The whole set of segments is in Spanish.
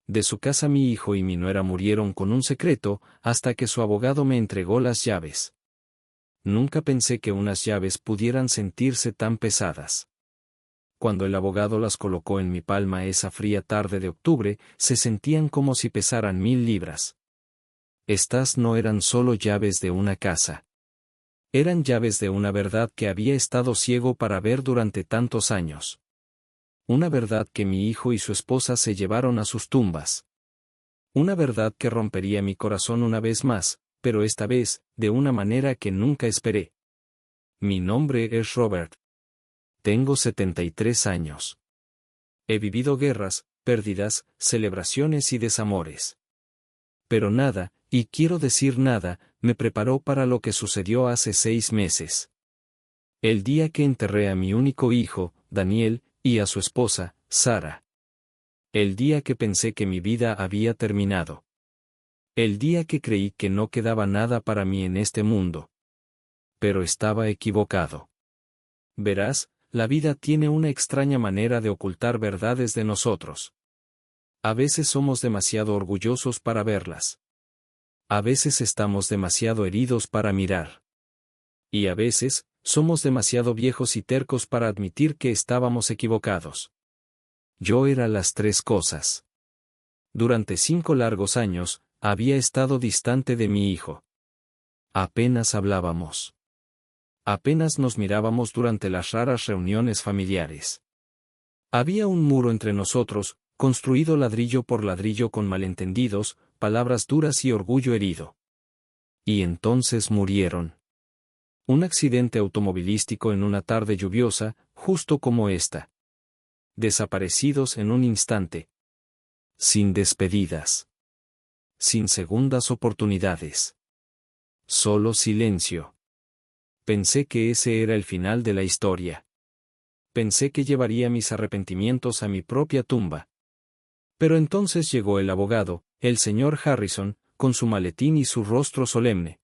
De su casa mi hijo y mi nuera murieron con un secreto, hasta que su abogado me entregó las llaves. Nunca pensé que unas llaves pudieran sentirse tan pesadas. Cuando el abogado las colocó en mi palma esa fría tarde de octubre, se sentían como si pesaran 1000 libras. Estas no eran solo llaves de una casa. Eran llaves de una verdad que había estado ciego para ver durante tantos años. Una verdad que mi hijo y su esposa se llevaron a sus tumbas. Una verdad que rompería mi corazón una vez más, pero esta vez, de una manera que nunca esperé. Mi nombre es Robert. Tengo 73 años. He vivido guerras, pérdidas, celebraciones y desamores. Pero nada, y quiero decir nada, me preparó para lo que sucedió hace 6 meses. El día que enterré a mi único hijo, Daniel, y a su esposa, Sara. El día que pensé que mi vida había terminado. El día que creí que no quedaba nada para mí en este mundo. Pero estaba equivocado. Verás, la vida tiene una extraña manera de ocultar verdades de nosotros. A veces somos demasiado orgullosos para verlas. A veces estamos demasiado heridos para mirar. Y a veces, somos demasiado viejos y tercos para admitir que estábamos equivocados. Yo era las 3 cosas. Durante 5 largos años, había estado distante de mi hijo. Apenas hablábamos. Apenas nos mirábamos durante las raras reuniones familiares. Había un muro entre nosotros, construido ladrillo por ladrillo con malentendidos, palabras duras y orgullo herido. Y entonces murieron. Un accidente automovilístico en una tarde lluviosa, justo como esta. Desaparecidos en un instante. Sin despedidas. Sin segundas oportunidades. Solo silencio. Pensé que ese era el final de la historia. Pensé que llevaría mis arrepentimientos a mi propia tumba. Pero entonces llegó el abogado, el señor Harrison, con su maletín y su rostro solemne.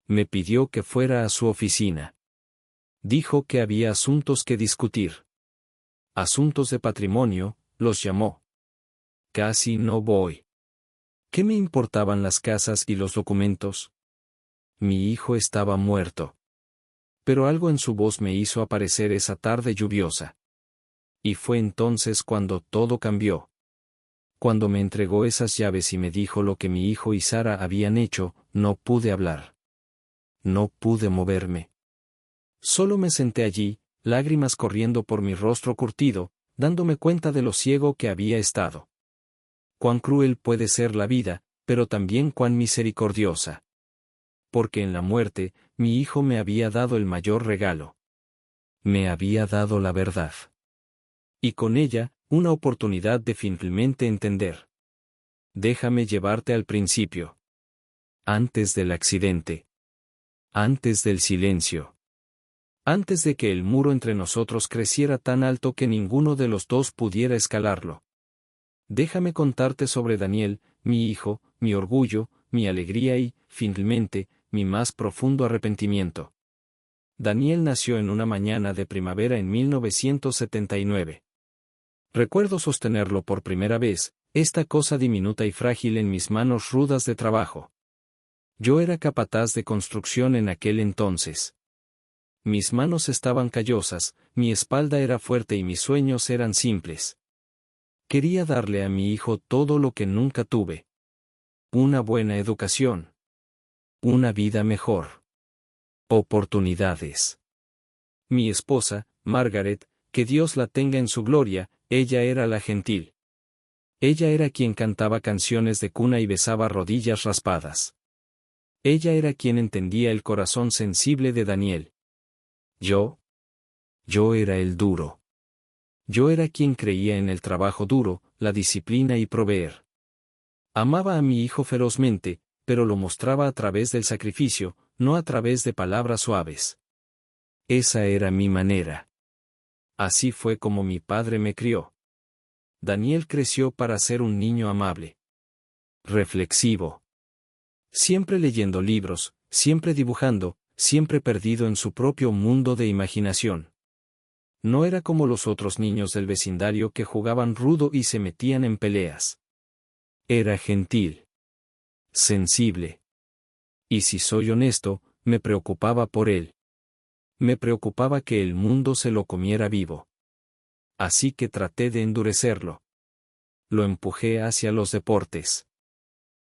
Me pidió que fuera a su oficina. Dijo que había asuntos que discutir. Asuntos de patrimonio, los llamó. Casi no voy. ¿Qué me importaban las casas y los documentos? Mi hijo estaba muerto. Pero algo en su voz me hizo aparecer esa tarde lluviosa. Y fue entonces cuando todo cambió. Cuando me entregó esas llaves y me dijo lo que mi hijo y Sara habían hecho, no pude hablar. No pude moverme. Solo me senté allí, lágrimas corriendo por mi rostro curtido, dándome cuenta de lo ciego que había estado. Cuán cruel puede ser la vida, pero también cuán misericordiosa. Porque en la muerte, mi hijo me había dado el mayor regalo. Me había dado la verdad. Y con ella, una oportunidad de finalmente entender. Déjame llevarte al principio. Antes del accidente. Antes del silencio. Antes de que el muro entre nosotros creciera tan alto que ninguno de los dos pudiera escalarlo. Déjame contarte sobre Daniel, mi hijo, mi orgullo, mi alegría y, finalmente, mi más profundo arrepentimiento. Daniel nació en una mañana de primavera en 1979. Recuerdo sostenerlo por primera vez, esta cosa diminuta y frágil en mis manos rudas de trabajo. Yo era capataz de construcción en aquel entonces. Mis manos estaban callosas, mi espalda era fuerte y mis sueños eran simples. Quería darle a mi hijo todo lo que nunca tuve. Una buena educación. Una vida mejor. Oportunidades. Mi esposa, Margaret, que Dios la tenga en su gloria, ella era la gentil. Ella era quien cantaba canciones de cuna y besaba rodillas raspadas. Ella era quien entendía el corazón sensible de Daniel. Yo era el duro. Yo era quien creía en el trabajo duro, la disciplina y proveer. Amaba a mi hijo ferozmente, pero lo mostraba a través del sacrificio, no a través de palabras suaves. Esa era mi manera. Así fue como mi padre me crió. Daniel creció para ser un niño amable. Reflexivo. Siempre leyendo libros, siempre dibujando, siempre perdido en su propio mundo de imaginación. No era como los otros niños del vecindario que jugaban rudo y se metían en peleas. Era gentil. Sensible. Y si soy honesto, me preocupaba por él. Me preocupaba que el mundo se lo comiera vivo. Así que traté de endurecerlo. Lo empujé hacia los deportes.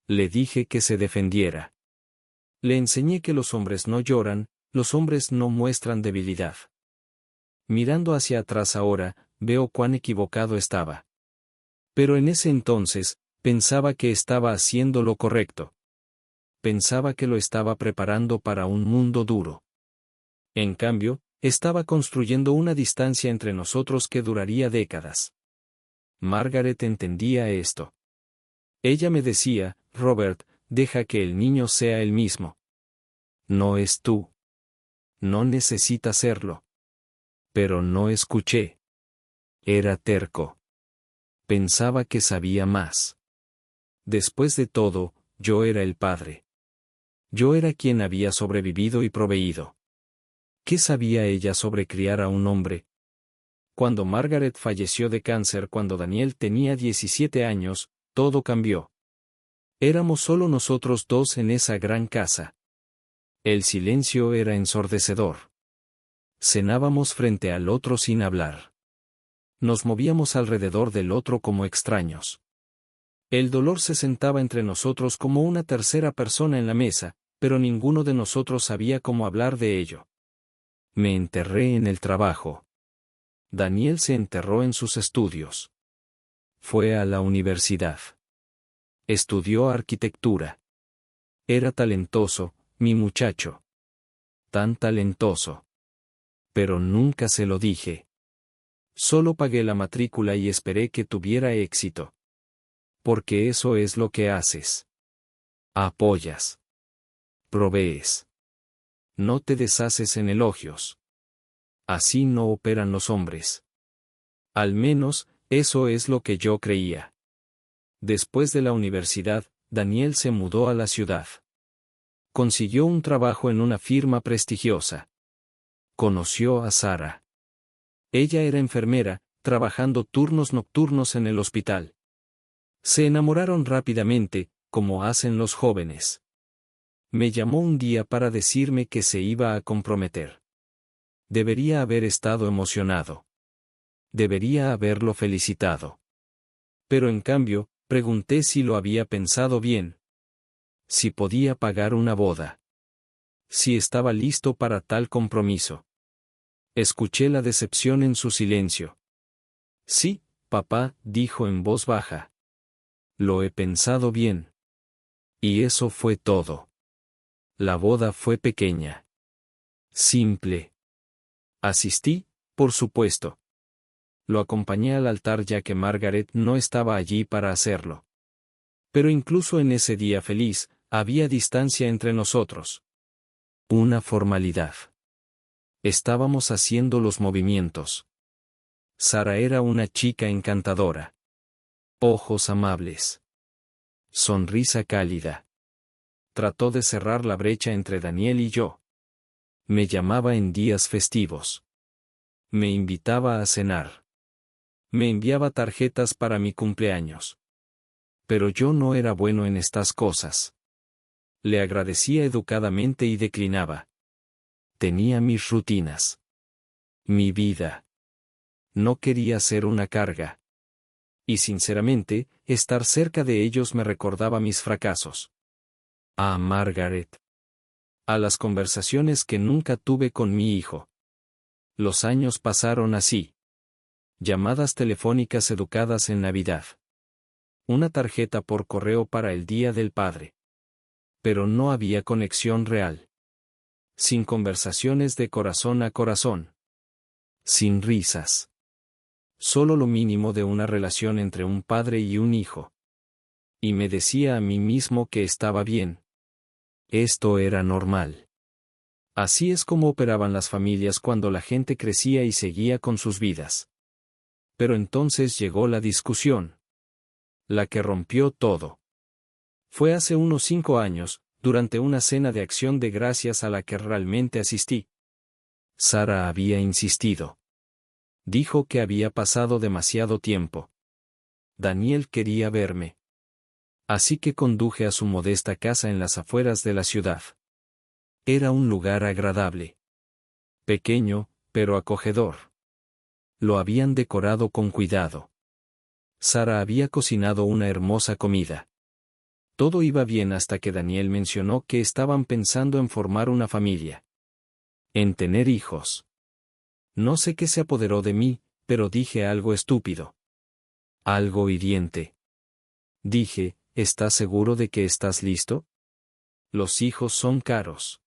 Le dije que se defendiera. Le enseñé que los hombres no lloran, los hombres no muestran debilidad. Mirando hacia atrás ahora, veo cuán equivocado estaba. Pero en ese entonces, pensaba que estaba haciendo lo correcto. Pensaba que lo estaba preparando para un mundo duro. En cambio, estaba construyendo una distancia entre nosotros que duraría décadas. Margaret entendía esto. Ella me decía, Robert, deja que el niño sea el mismo. No es tú. No necesita serlo. Pero no escuché. Era terco. Pensaba que sabía más. Después de todo, yo era el padre. Yo era quien había sobrevivido y proveído. ¿Qué sabía ella sobre criar a un hombre? Cuando Margaret falleció de cáncer cuando Daniel tenía 17 años, todo cambió. Éramos solo nosotros dos en esa gran casa. El silencio era ensordecedor. Cenábamos frente al otro sin hablar. Nos movíamos alrededor del otro como extraños. El dolor se sentaba entre nosotros como una tercera persona en la mesa, pero ninguno de nosotros sabía cómo hablar de ello. Me enterré en el trabajo. Daniel se enterró en sus estudios. Fue a la universidad. Estudió arquitectura. Era talentoso, mi muchacho. Tan talentoso. Pero nunca se lo dije. Solo pagué la matrícula y esperé que tuviera éxito. Porque eso es lo que haces. Apoyas. Provees. No te deshaces en elogios. Así no operan los hombres. Al menos, eso es lo que yo creía. Después de la universidad, Daniel se mudó a la ciudad. Consiguió un trabajo en una firma prestigiosa. Conoció a Sara. Ella era enfermera, trabajando turnos nocturnos en el hospital. Se enamoraron rápidamente, como hacen los jóvenes. Me llamó un día para decirme que se iba a comprometer. Debería haber estado emocionado. Debería haberlo felicitado. Pero en cambio, pregunté si lo había pensado bien. Si podía pagar una boda. Si estaba listo para tal compromiso. Escuché la decepción en su silencio. Sí, papá, dijo en voz baja. Lo he pensado bien. Y eso fue todo. La boda fue pequeña. Simple. Asistí, por supuesto. Lo acompañé al altar ya que Margaret no estaba allí para hacerlo. Pero incluso en ese día feliz, había distancia entre nosotros. Una formalidad. Estábamos haciendo los movimientos. Sara era una chica encantadora. Ojos amables. Sonrisa cálida. Trató de cerrar la brecha entre Daniel y yo. Me llamaba en días festivos. Me invitaba a cenar. Me enviaba tarjetas para mi cumpleaños. Pero yo no era bueno en estas cosas. Le agradecía educadamente y declinaba. Tenía mis rutinas. Mi vida. No quería ser una carga. Y sinceramente, estar cerca de ellos me recordaba mis fracasos. A Margaret. A las conversaciones que nunca tuve con mi hijo. Los años pasaron así. Llamadas telefónicas educadas en Navidad. Una tarjeta por correo para el Día del Padre. Pero no había conexión real. Sin conversaciones de corazón a corazón. Sin risas. Solo lo mínimo de una relación entre un padre y un hijo. Y me decía a mí mismo que estaba bien. Esto era normal. Así es como operaban las familias cuando la gente crecía y seguía con sus vidas. Pero entonces llegó la discusión. La que rompió todo. Fue hace unos 5 años, durante una cena de acción de gracias a la que realmente asistí. Sara había insistido. Dijo que había pasado demasiado tiempo. Daniel quería verme. Así que conduje a su modesta casa en las afueras de la ciudad. Era un lugar agradable. Pequeño, pero acogedor. Lo habían decorado con cuidado. Sara había cocinado una hermosa comida. Todo iba bien hasta que Daniel mencionó que estaban pensando en formar una familia. En tener hijos. No sé qué se apoderó de mí, pero dije algo estúpido. Algo hiriente. Dije, ¿estás seguro de que estás listo? Los hijos son caros.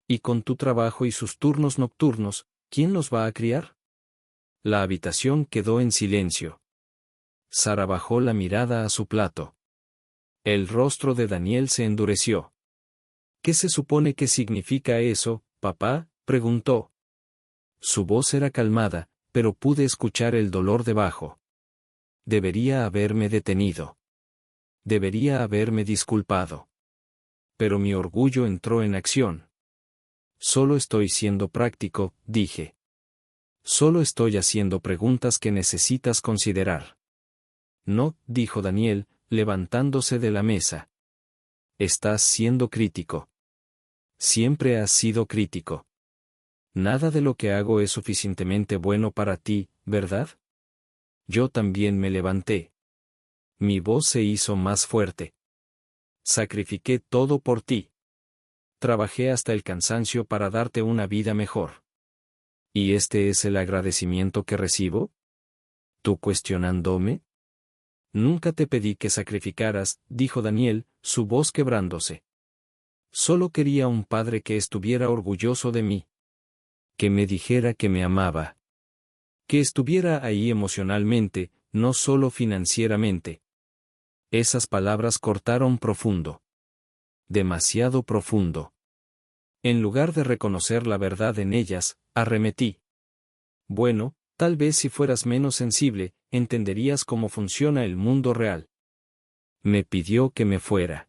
Y con tu trabajo y sus turnos nocturnos, ¿quién los va a criar? La habitación quedó en silencio. Sara bajó la mirada a su plato. El rostro de Daniel se endureció. ¿Qué se supone que significa eso, papá?, preguntó. Su voz era calmada, pero pude escuchar el dolor debajo. Debería haberme detenido. Debería haberme disculpado. Pero mi orgullo entró en acción. Solo estoy siendo práctico, dije. Solo estoy haciendo preguntas que necesitas considerar. No, dijo Daniel, levantándose de la mesa. Estás siendo crítico. Siempre has sido crítico. Nada de lo que hago es suficientemente bueno para ti, ¿verdad? Yo también me levanté. Mi voz se hizo más fuerte. Sacrifiqué todo por ti. Trabajé hasta el cansancio para darte una vida mejor. ¿Y este es el agradecimiento que recibo? ¿Tú cuestionándome? Nunca te pedí que sacrificaras, dijo Daniel, su voz quebrándose. Solo quería un padre que estuviera orgulloso de mí. Que me dijera que me amaba. Que estuviera ahí emocionalmente, no solo financieramente. Esas palabras cortaron profundo. Demasiado profundo. En lugar de reconocer la verdad en ellas, arremetí. Bueno, tal vez si fueras menos sensible, entenderías cómo funciona el mundo real. Me pidió que me fuera.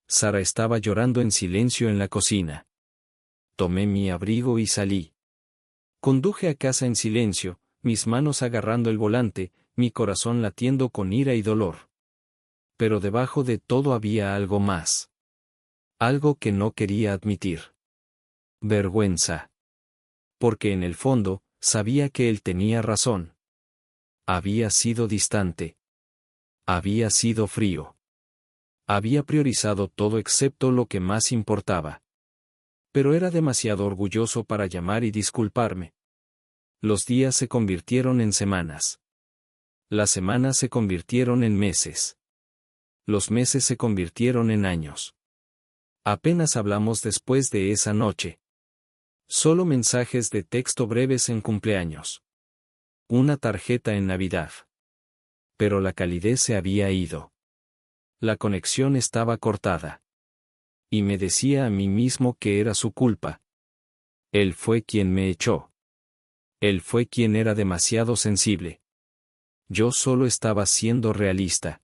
Sara estaba llorando en silencio en la cocina. Tomé mi abrigo y salí. Conduje a casa en silencio, mis manos agarrando el volante, mi corazón latiendo con ira y dolor. Pero debajo de todo había algo más. Algo que no quería admitir. Vergüenza. Porque en el fondo, sabía que él tenía razón. Había sido distante. Había sido frío. Había priorizado todo excepto lo que más importaba. Pero era demasiado orgulloso para llamar y disculparme. Los días se convirtieron en semanas. Las semanas se convirtieron en meses. Los meses se convirtieron en años. Apenas hablamos después de esa noche. Solo mensajes de texto breves en cumpleaños. Una tarjeta en Navidad. Pero la calidez se había ido. La conexión estaba cortada. Y me decía a mí mismo que era su culpa. Él fue quien me echó. Él fue quien era demasiado sensible. Yo solo estaba siendo realista.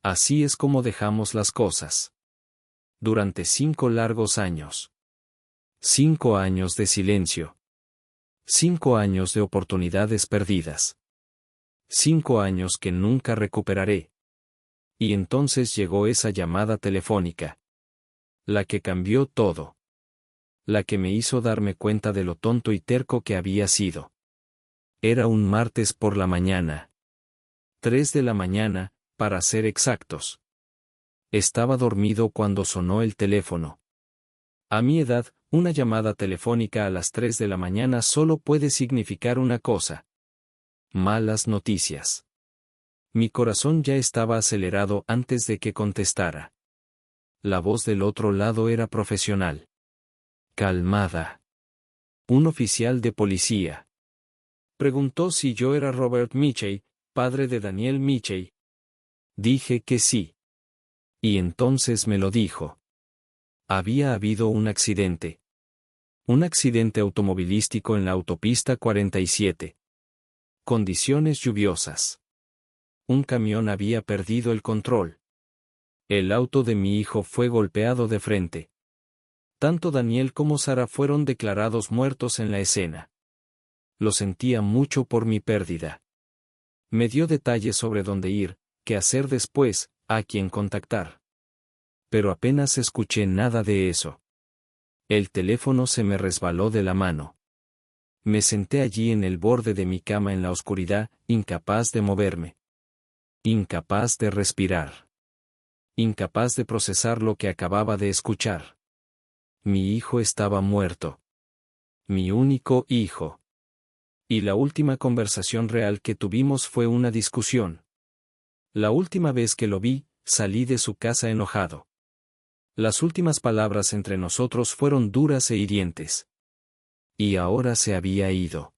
Así es como dejamos las cosas. Durante 5 largos años. 5 años de silencio. 5 años de oportunidades perdidas. 5 años que nunca recuperaré. Y entonces llegó esa llamada telefónica. La que cambió todo. La que me hizo darme cuenta de lo tonto y terco que había sido. Era un martes por la mañana. 3 de la mañana, para ser exactos. Estaba dormido cuando sonó el teléfono. A mi edad, una llamada telefónica a las 3 de la mañana solo puede significar una cosa. Malas noticias. Mi corazón ya estaba acelerado antes de que contestara. La voz del otro lado era profesional. Calmada. Un oficial de policía. Preguntó si yo era Robert Mitchell, padre de Daniel Mitchell. Dije que sí. Y entonces me lo dijo. Había habido un accidente. Un accidente automovilístico en la autopista 47. Condiciones lluviosas. Un camión había perdido el control. El auto de mi hijo fue golpeado de frente. Tanto Daniel como Sara fueron declarados muertos en la escena. Lo sentía mucho por mi pérdida. Me dio detalles sobre dónde ir, qué hacer después, a quien contactar. Pero apenas escuché nada de eso. El teléfono se me resbaló de la mano. Me senté allí en el borde de mi cama en la oscuridad, incapaz de moverme. Incapaz de respirar. Incapaz de procesar lo que acababa de escuchar. Mi hijo estaba muerto. Mi único hijo. Y la última conversación real que tuvimos fue una discusión. La última vez que lo vi, salí de su casa enojado. Las últimas palabras entre nosotros fueron duras e hirientes. Y ahora se había ido.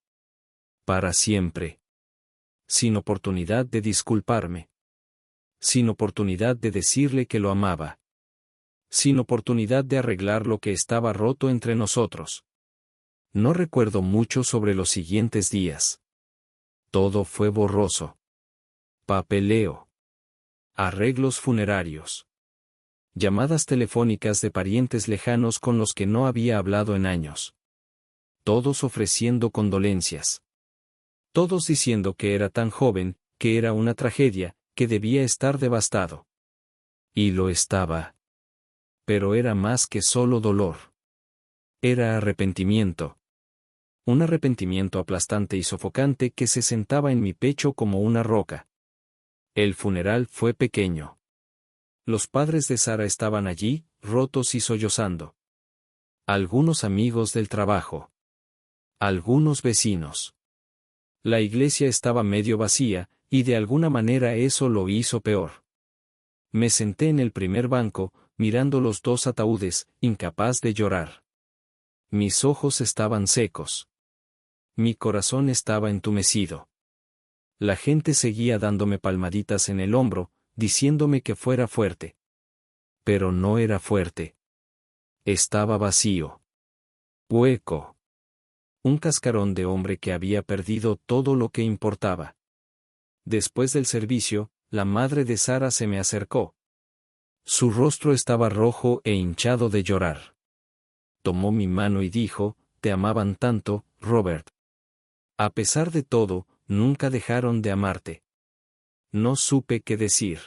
Para siempre. Sin oportunidad de disculparme. Sin oportunidad de decirle que lo amaba. Sin oportunidad de arreglar lo que estaba roto entre nosotros. No recuerdo mucho sobre los siguientes días. Todo fue borroso. Papeleo. Arreglos funerarios. Llamadas telefónicas de parientes lejanos con los que no había hablado en años. Todos ofreciendo condolencias. Todos diciendo que era tan joven, que era una tragedia, que debía estar devastado. Y lo estaba. Pero era más que solo dolor. Era arrepentimiento. Un arrepentimiento aplastante y sofocante que se sentaba en mi pecho como una roca. El funeral fue pequeño. Los padres de Sara estaban allí, rotos y sollozando. Algunos amigos del trabajo. Algunos vecinos. La iglesia estaba medio vacía, y de alguna manera eso lo hizo peor. Me senté en el primer banco, mirando los dos ataúdes, incapaz de llorar. Mis ojos estaban secos. Mi corazón estaba entumecido. La gente seguía dándome palmaditas en el hombro, diciéndome que fuera fuerte. Pero no era fuerte. Estaba vacío. Hueco. Un cascarón de hombre que había perdido todo lo que importaba. Después del servicio, la madre de Sara se me acercó. Su rostro estaba rojo e hinchado de llorar. Tomó mi mano y dijo, «Te amaban tanto, Robert. A pesar de todo, nunca dejaron de amarte». No supe qué decir.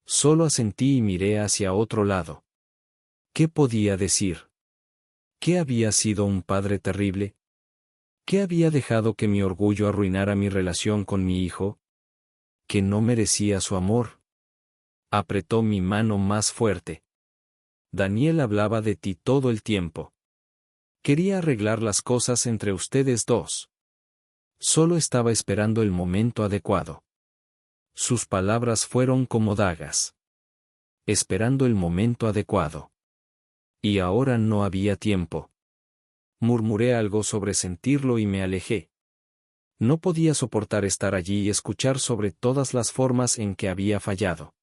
Solo asentí y miré hacia otro lado. ¿Qué podía decir? ¿Qué había sido un padre terrible? ¿Qué había dejado que mi orgullo arruinara mi relación con mi hijo? ¿Que no merecía su amor? Apretó mi mano más fuerte. Daniel hablaba de ti todo el tiempo. Quería arreglar las cosas entre ustedes dos. Solo estaba esperando el momento adecuado. Sus palabras fueron como dagas. Esperando el momento adecuado. Y ahora no había tiempo. Murmuré algo sobre sentirlo y me alejé. No podía soportar estar allí y escuchar sobre todas las formas en que había fallado.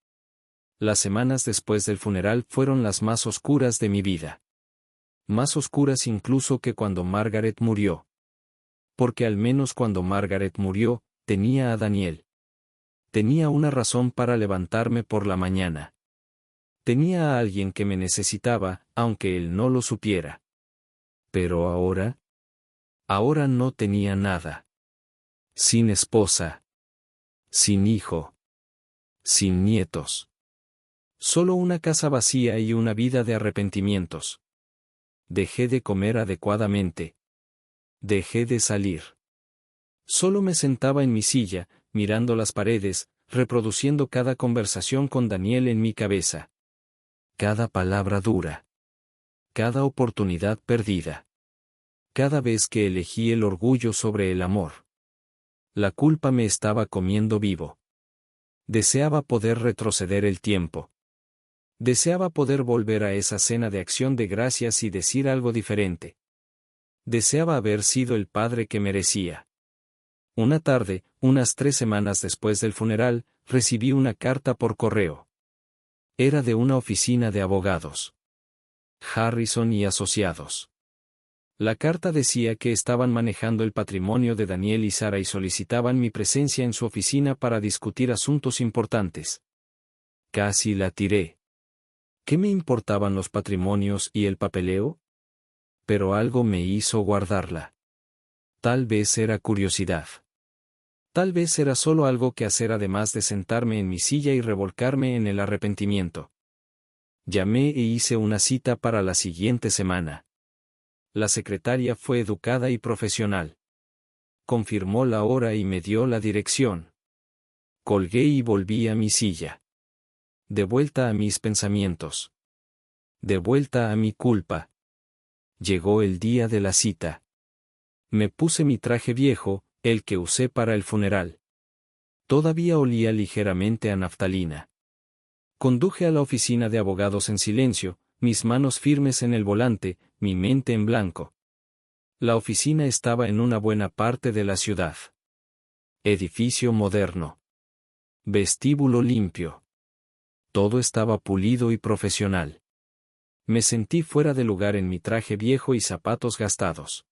Las semanas después del funeral fueron las más oscuras de mi vida. Más oscuras incluso que cuando Margaret murió. Porque al menos cuando Margaret murió, tenía a Daniel. Tenía una razón para levantarme por la mañana. Tenía a alguien que me necesitaba, aunque él no lo supiera. Pero ahora... Ahora no tenía nada. Sin esposa. Sin hijo. Sin nietos. Solo una casa vacía y una vida de arrepentimientos. Dejé de comer adecuadamente. Dejé de salir. Solo me sentaba en mi silla, mirando las paredes, reproduciendo cada conversación con Daniel en mi cabeza. Cada palabra dura. Cada oportunidad perdida. Cada vez que elegí el orgullo sobre el amor. La culpa me estaba comiendo vivo. Deseaba poder retroceder el tiempo. Deseaba poder volver a esa cena de acción de gracias y decir algo diferente. Deseaba haber sido el padre que merecía. Una tarde, unas 3 semanas después del funeral, recibí una carta por correo. Era de una oficina de abogados. Harrison y Asociados. La carta decía que estaban manejando el patrimonio de Daniel y Sara y solicitaban mi presencia en su oficina para discutir asuntos importantes. Casi la tiré. ¿Qué me importaban los patrimonios y el papeleo? Pero algo me hizo guardarla. Tal vez era curiosidad. Tal vez era solo algo que hacer además de sentarme en mi silla y revolcarme en el arrepentimiento. Llamé e hice una cita para la siguiente semana. La secretaria fue educada y profesional. Confirmó la hora y me dio la dirección. Colgué y volví a mi silla. De vuelta a mis pensamientos. De vuelta a mi culpa. Llegó el día de la cita. Me puse mi traje viejo, el que usé para el funeral. Todavía olía ligeramente a naftalina. Conduje a la oficina de abogados en silencio, mis manos firmes en el volante, mi mente en blanco. La oficina estaba en una buena parte de la ciudad. Edificio moderno. Vestíbulo limpio. Todo estaba pulido y profesional. Me sentí fuera de lugar en mi traje viejo y zapatos gastados.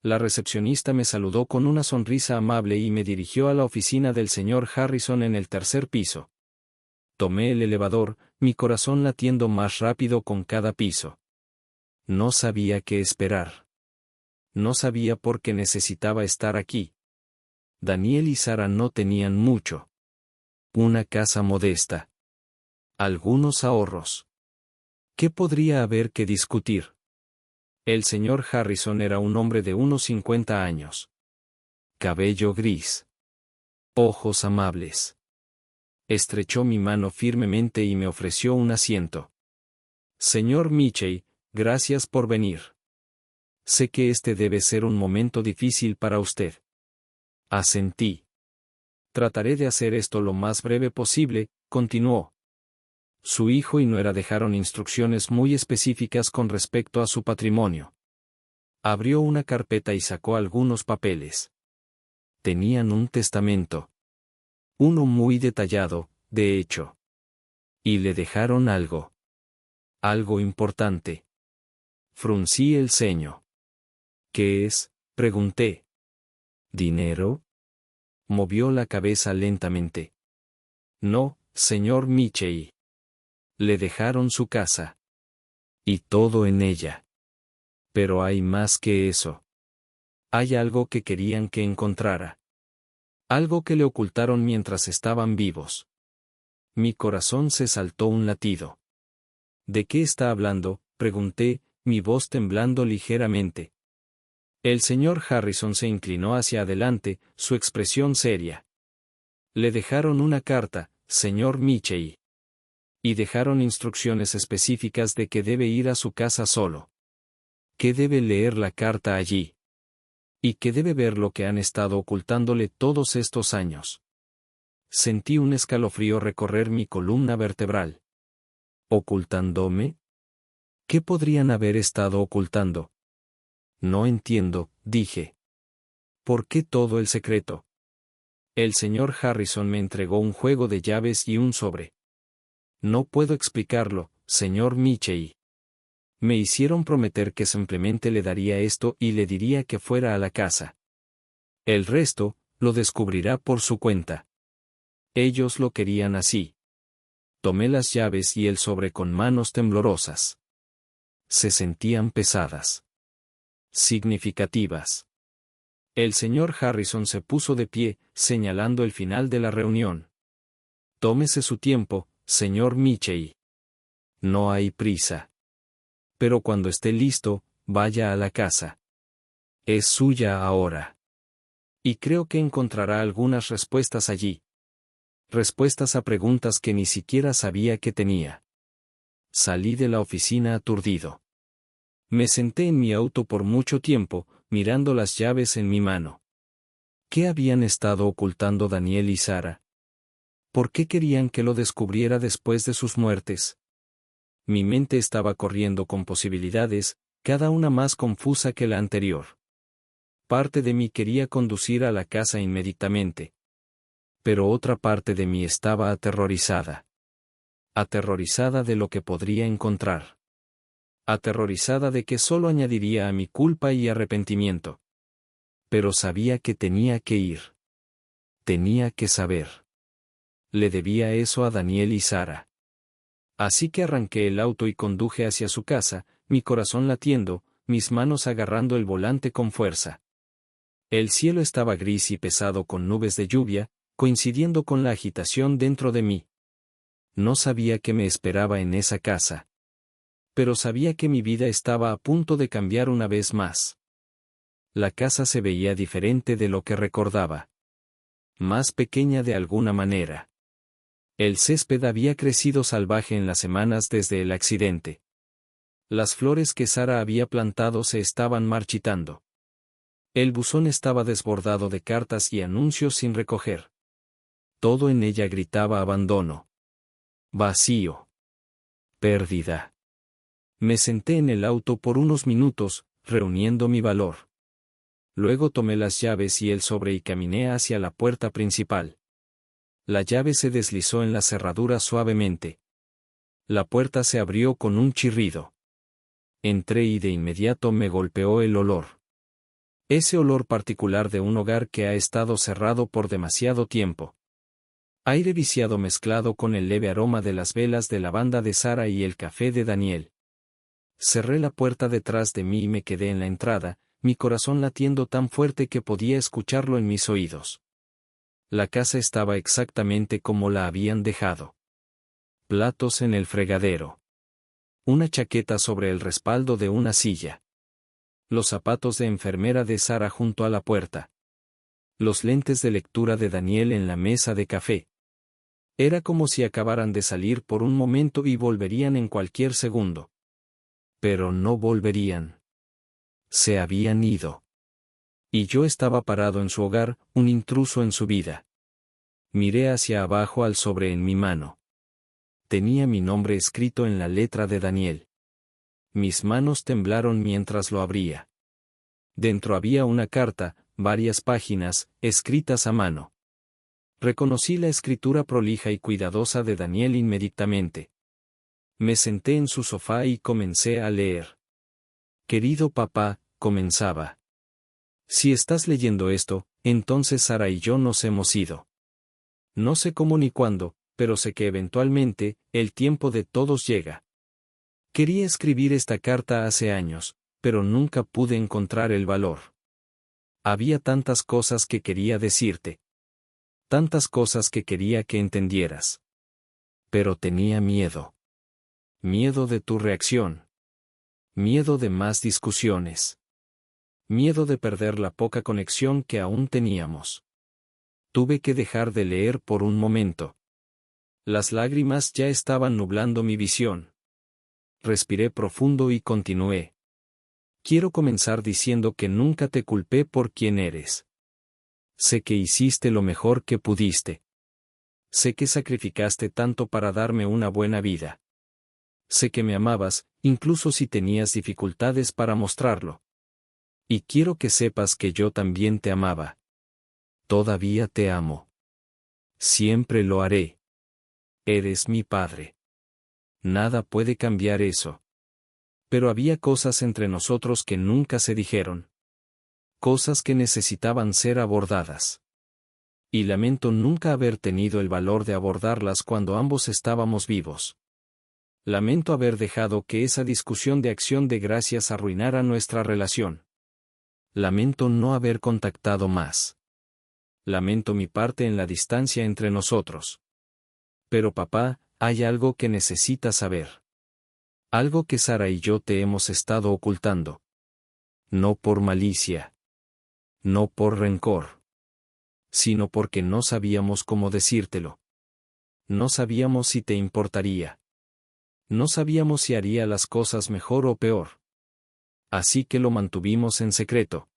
La recepcionista me saludó con una sonrisa amable y me dirigió a la oficina del señor Harrison en el tercer piso. Tomé el elevador, mi corazón latiendo más rápido con cada piso. No sabía qué esperar. No sabía por qué necesitaba estar aquí. Daniel y Sara no tenían mucho. Una casa modesta. Algunos ahorros. ¿Qué podría haber que discutir? El señor Harrison era un hombre de unos 50 años. Cabello gris. Ojos amables. Estrechó mi mano firmemente y me ofreció un asiento. Señor Mitchell, gracias por venir. Sé que este debe ser un momento difícil para usted. Asentí. Trataré de hacer esto lo más breve posible, continuó. Su hijo y nuera dejaron instrucciones muy específicas con respecto a su patrimonio. Abrió una carpeta y sacó algunos papeles. Tenían un testamento. Uno muy detallado, de hecho. Y le dejaron algo. Algo importante. Fruncí el ceño. ¿Qué es?, pregunté. ¿Dinero? Movió la cabeza lentamente. No, señor Mitchell. Le dejaron su casa. Y todo en ella. Pero hay más que eso. Hay algo que querían que encontrara. Algo que le ocultaron mientras estaban vivos. Mi corazón se saltó un latido. ¿De qué está hablando?, pregunté, mi voz temblando ligeramente. El señor Harrison se inclinó hacia adelante, su expresión seria. Le dejaron una carta, señor Mitchell. Y dejaron instrucciones específicas de que debe ir a su casa solo. Que debe leer la carta allí. Y que debe ver lo que han estado ocultándole todos estos años. Sentí un escalofrío recorrer mi columna vertebral. ¿Ocultándome? ¿Qué podrían haber estado ocultando? No entiendo, dije. ¿Por qué todo el secreto? El señor Harrison me entregó un juego de llaves y un sobre. No puedo explicarlo, señor Mitchell. Me hicieron prometer que simplemente le daría esto y le diría que fuera a la casa. El resto, lo descubrirá por su cuenta. Ellos lo querían así. Tomé las llaves y el sobre con manos temblorosas. Se sentían pesadas. Significativas. El señor Harrison se puso de pie, señalando el final de la reunión. Tómese su tiempo, señor Mitchell. No hay prisa. Pero cuando esté listo, vaya a la casa. Es suya ahora. Y creo que encontrará algunas respuestas allí. Respuestas a preguntas que ni siquiera sabía que tenía. Salí de la oficina aturdido. Me senté en mi auto por mucho tiempo, mirando las llaves en mi mano. ¿Qué habían estado ocultando Daniel y Sara? ¿Por qué querían que lo descubriera después de sus muertes? Mi mente estaba corriendo con posibilidades, cada una más confusa que la anterior. Parte de mí quería conducir a la casa inmediatamente. Pero otra parte de mí estaba aterrorizada. Aterrorizada de lo que podría encontrar. Aterrorizada de que solo añadiría a mi culpa y arrepentimiento. Pero sabía que tenía que ir. Tenía que saber. Le debía eso a Daniel y Sara. Así que arranqué el auto y conduje hacia su casa, mi corazón latiendo, mis manos agarrando el volante con fuerza. El cielo estaba gris y pesado con nubes de lluvia, coincidiendo con la agitación dentro de mí. No sabía qué me esperaba en esa casa. Pero sabía que mi vida estaba a punto de cambiar una vez más. La casa se veía diferente de lo que recordaba. Más pequeña de alguna manera. El césped había crecido salvaje en las semanas desde el accidente. Las flores que Sara había plantado se estaban marchitando. El buzón estaba desbordado de cartas y anuncios sin recoger. Todo en ella gritaba abandono. Vacío. Pérdida. Me senté en el auto por unos minutos, reuniendo mi valor. Luego tomé las llaves y el sobre y caminé hacia la puerta principal. La llave se deslizó en la cerradura suavemente. La puerta se abrió con un chirrido. Entré y de inmediato me golpeó el olor. Ese olor particular de un hogar que ha estado cerrado por demasiado tiempo. Aire viciado mezclado con el leve aroma de las velas de lavanda de Sara y el café de Daniel. Cerré la puerta detrás de mí y me quedé en la entrada, mi corazón latiendo tan fuerte que podía escucharlo en mis oídos. La casa estaba exactamente como la habían dejado. Platos en el fregadero. Una chaqueta sobre el respaldo de una silla. Los zapatos de enfermera de Sara junto a la puerta. Los lentes de lectura de Daniel en la mesa de café. Era como si acabaran de salir por un momento y volverían en cualquier segundo. Pero no volverían. Se habían ido. Y yo estaba parado en su hogar, un intruso en su vida. Miré hacia abajo al sobre en mi mano. Tenía mi nombre escrito en la letra de Daniel. Mis manos temblaron mientras lo abría. Dentro había una carta, varias páginas, escritas a mano. Reconocí la escritura prolija y cuidadosa de Daniel inmediatamente. Me senté en su sofá y comencé a leer. Querido papá, comenzaba. Si estás leyendo esto, entonces Sara y yo nos hemos ido. No sé cómo ni cuándo, pero sé que eventualmente, el tiempo de todos llega. Quería escribir esta carta hace años, pero nunca pude encontrar el valor. Había tantas cosas que quería decirte. Tantas cosas que quería que entendieras. Pero tenía miedo. Miedo de tu reacción. Miedo de más discusiones. Miedo de perder la poca conexión que aún teníamos. Tuve que dejar de leer por un momento. Las lágrimas ya estaban nublando mi visión. Respiré profundo y continué. Quiero comenzar diciendo que nunca te culpé por quien eres. Sé que hiciste lo mejor que pudiste. Sé que sacrificaste tanto para darme una buena vida. Sé que me amabas, incluso si tenías dificultades para mostrarlo. Y quiero que sepas que yo también te amaba. Todavía te amo. Siempre lo haré. Eres mi padre. Nada puede cambiar eso. Pero había cosas entre nosotros que nunca se dijeron. Cosas que necesitaban ser abordadas. Y lamento nunca haber tenido el valor de abordarlas cuando ambos estábamos vivos. Lamento haber dejado que esa discusión de acción de gracias arruinara nuestra relación. Lamento no haber contactado más. Lamento mi parte en la distancia entre nosotros. Pero papá, hay algo que necesitas saber. Algo que Sara y yo te hemos estado ocultando. No por malicia. No por rencor. Sino porque no sabíamos cómo decírtelo. No sabíamos si te importaría. No sabíamos si haría las cosas mejor o peor. Así que lo mantuvimos en secreto.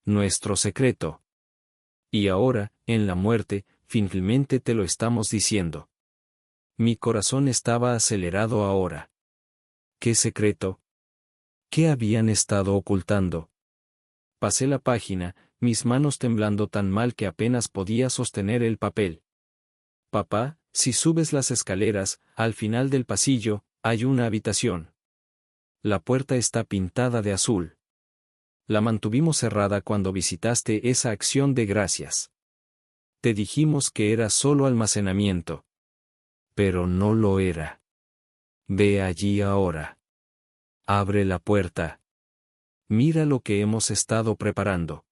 Nuestro secreto. Y ahora, en la muerte, finalmente te lo estamos diciendo. Mi corazón estaba acelerado ahora. ¿Qué secreto? ¿Qué habían estado ocultando? Pasé la página, mis manos temblando tan mal que apenas podía sostener el papel. Papá, si subes las escaleras, al final del pasillo, hay una habitación. La puerta está pintada de azul. La mantuvimos cerrada cuando visitaste esa acción de gracias. Te dijimos que era solo almacenamiento. Pero no lo era. Ve allí ahora. Abre la puerta. Mira lo que hemos estado preparando.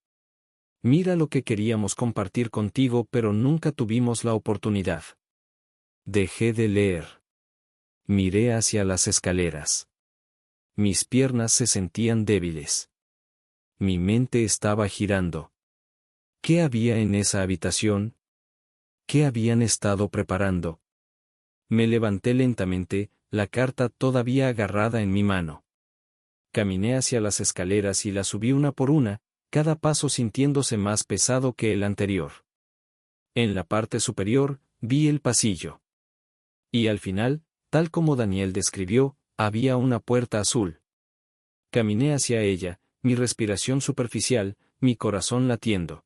Mira lo que queríamos compartir contigo, pero nunca tuvimos la oportunidad. Dejé de leer. Miré hacia las escaleras. Mis piernas se sentían débiles. Mi mente estaba girando. ¿Qué había en esa habitación? ¿Qué habían estado preparando? Me levanté lentamente, la carta todavía agarrada en mi mano. Caminé hacia las escaleras y las subí una por una, cada paso sintiéndose más pesado que el anterior. En la parte superior, vi el pasillo. Y al final, tal como Daniel describió, había una puerta azul. Caminé hacia ella, mi respiración superficial, mi corazón latiendo.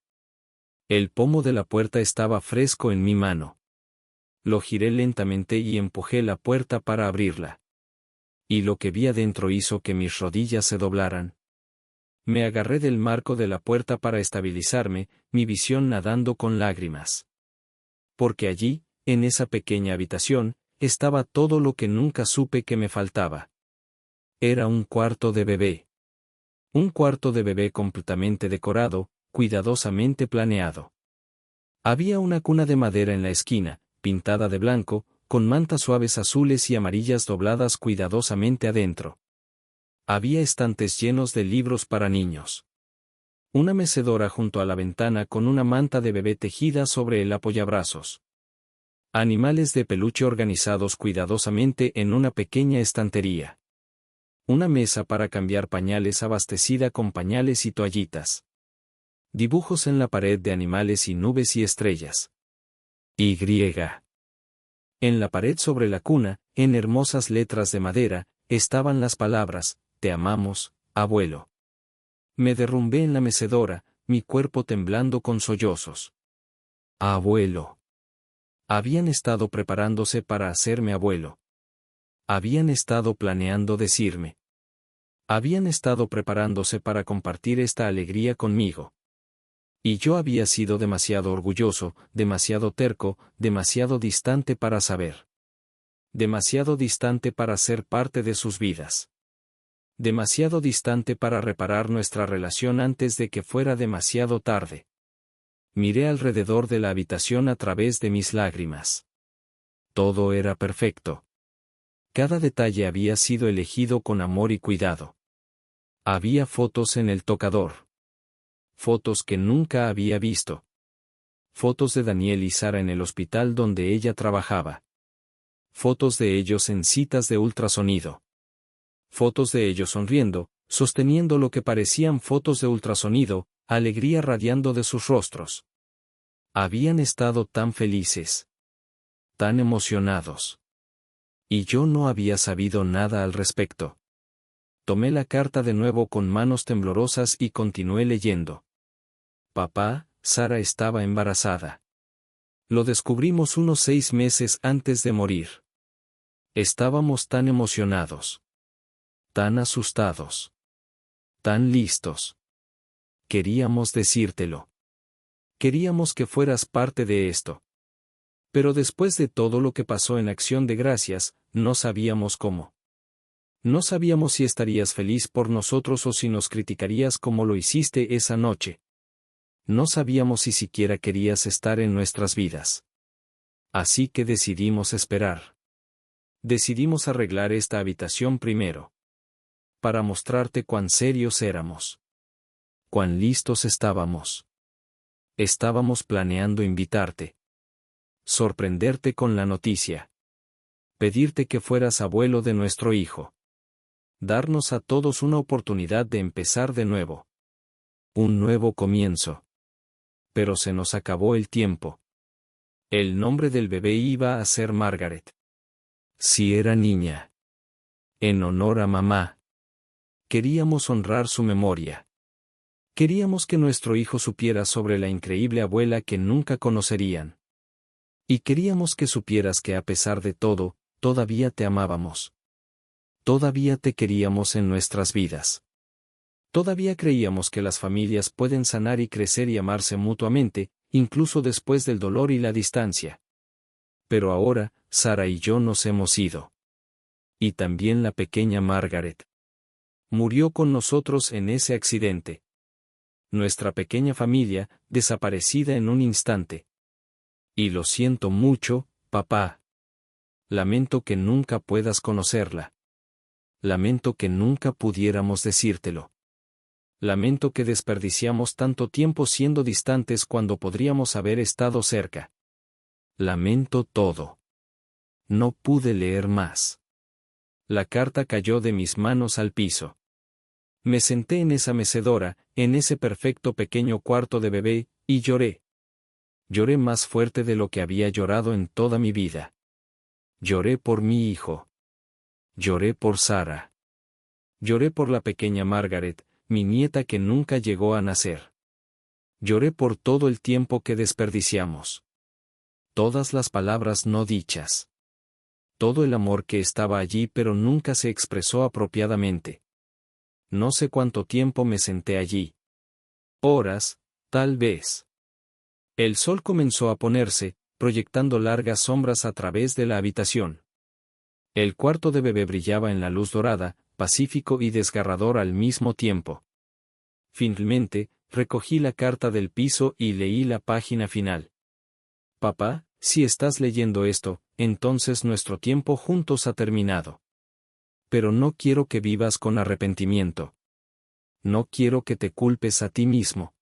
El pomo de la puerta estaba fresco en mi mano. Lo giré lentamente y empujé la puerta para abrirla. Y lo que vi adentro hizo que mis rodillas se doblaran. Me agarré del marco de la puerta para estabilizarme, mi visión nadando con lágrimas. Porque allí, en esa pequeña habitación, estaba todo lo que nunca supe que me faltaba. Era un cuarto de bebé. Un cuarto de bebé completamente decorado, cuidadosamente planeado. Había una cuna de madera en la esquina, pintada de blanco, con mantas suaves azules y amarillas dobladas cuidadosamente adentro. Había estantes llenos de libros para niños. Una mecedora junto a la ventana con una manta de bebé tejida sobre el apoyabrazos. Animales de peluche organizados cuidadosamente en una pequeña estantería. Una mesa para cambiar pañales abastecida con pañales y toallitas. Dibujos en la pared de animales y nubes y estrellas. Y. En la pared sobre la cuna, en hermosas letras de madera, estaban las palabras, «Te amamos, abuelo». Me derrumbé en la mecedora, mi cuerpo temblando con sollozos. Abuelo. Habían estado preparándose para hacerme abuelo. Habían estado planeando decirme. Habían estado preparándose para compartir esta alegría conmigo. Y yo había sido demasiado orgulloso, demasiado terco, demasiado distante para saber. Demasiado distante para ser parte de sus vidas. Demasiado distante para reparar nuestra relación antes de que fuera demasiado tarde. Miré alrededor de la habitación a través de mis lágrimas. Todo era perfecto. Cada detalle había sido elegido con amor y cuidado. Había fotos en el tocador. Fotos que nunca había visto. Fotos de Daniel y Sara en el hospital donde ella trabajaba. Fotos de ellos en citas de ultrasonido. Fotos de ellos sonriendo, sosteniendo lo que parecían fotos de ultrasonido, alegría radiando de sus rostros. Habían estado tan felices. Tan emocionados. Y yo no había sabido nada al respecto. Tomé la carta de nuevo con manos temblorosas y continué leyendo. Papá, Sara estaba embarazada. Lo descubrimos unos 6 meses antes de morir. Estábamos tan emocionados. Tan asustados. Tan listos. Queríamos decírtelo. Queríamos que fueras parte de esto. Pero después de todo lo que pasó en Acción de Gracias, no sabíamos cómo. No sabíamos si estarías feliz por nosotros o si nos criticarías como lo hiciste esa noche. No sabíamos si siquiera querías estar en nuestras vidas. Así que decidimos esperar. Decidimos arreglar esta habitación primero. Para mostrarte cuán serios éramos. Cuán listos estábamos. Estábamos planeando invitarte. Sorprenderte con la noticia. Pedirte que fueras abuelo de nuestro hijo. Darnos a todos una oportunidad de empezar de nuevo. Un nuevo comienzo. Pero se nos acabó el tiempo. El nombre del bebé iba a ser Margaret. Si era niña. En honor a mamá. Queríamos honrar su memoria. Queríamos que nuestro hijo supiera sobre la increíble abuela que nunca conocerían. Y queríamos que supieras que a pesar de todo, todavía te amábamos. Todavía te queríamos en nuestras vidas. Todavía creíamos que las familias pueden sanar y crecer y amarse mutuamente, incluso después del dolor y la distancia. Pero ahora, Sara y yo nos hemos ido. Y también la pequeña Margaret. Murió con nosotros en ese accidente. nuestra pequeña familia, desaparecida en un instante. Y lo siento mucho, papá. Lamento que nunca puedas conocerla. Lamento que nunca pudiéramos decírtelo. Lamento que desperdiciamos tanto tiempo siendo distantes cuando podríamos haber estado cerca. Lamento todo. No pude leer más. La carta cayó de mis manos al piso. Me senté en esa mecedora, en ese perfecto pequeño cuarto de bebé, y lloré. Lloré más fuerte de lo que había llorado en toda mi vida. Lloré por mi hijo. Lloré por Sara. Lloré por la pequeña Margaret, mi nieta que nunca llegó a nacer. Lloré por todo el tiempo que desperdiciamos. Todas las palabras no dichas. Todo el amor que estaba allí pero nunca se expresó apropiadamente. No sé cuánto tiempo me senté allí. Horas, tal vez. El sol comenzó a ponerse, proyectando largas sombras a través de la habitación. El cuarto de bebé brillaba en la luz dorada, pacífico y desgarrador al mismo tiempo. Finalmente, recogí la carta del piso y leí la página final. Papá, si estás leyendo esto, entonces nuestro tiempo juntos ha terminado. Pero no quiero que vivas con arrepentimiento. No quiero que te culpes a ti mismo.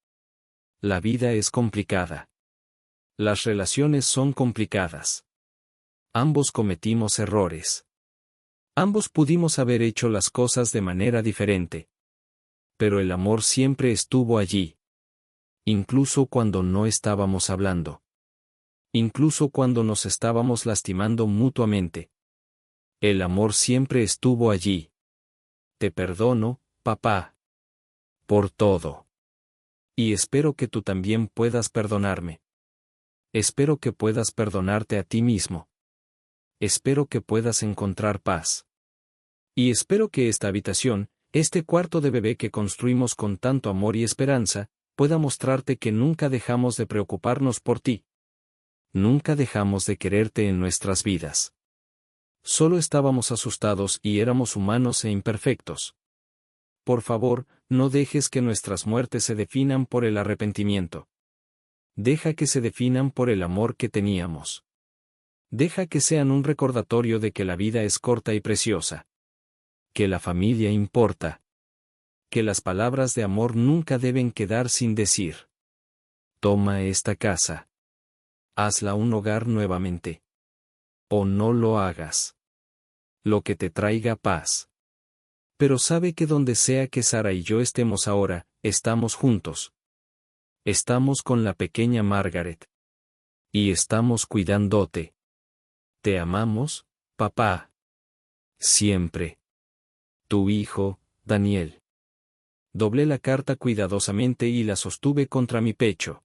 La vida es complicada. Las relaciones son complicadas. Ambos cometimos errores. Ambos pudimos haber hecho las cosas de manera diferente. Pero el amor siempre estuvo allí. Incluso cuando no estábamos hablando. Incluso cuando nos estábamos lastimando mutuamente. El amor siempre estuvo allí. Te perdono, papá. Por todo. Y espero que tú también puedas perdonarme. Espero que puedas perdonarte a ti mismo. Espero que puedas encontrar paz. Y espero que esta habitación, este cuarto de bebé que construimos con tanto amor y esperanza, pueda mostrarte que nunca dejamos de preocuparnos por ti. Nunca dejamos de quererte en nuestras vidas. Solo estábamos asustados y éramos humanos e imperfectos. Por favor, no dejes que nuestras muertes se definan por el arrepentimiento. Deja que se definan por el amor que teníamos. Deja que sean un recordatorio de que la vida es corta y preciosa. Que la familia importa. Que las palabras de amor nunca deben quedar sin decir. Toma esta casa. Hazla un hogar nuevamente. O no lo hagas. Lo que te traiga paz. Pero sabe que donde sea que Sara y yo estemos ahora, estamos juntos. Estamos con la pequeña Margaret. Y estamos cuidándote. Te amamos, papá. Siempre. Tu hijo, Daniel. Doblé la carta cuidadosamente y la sostuve contra mi pecho.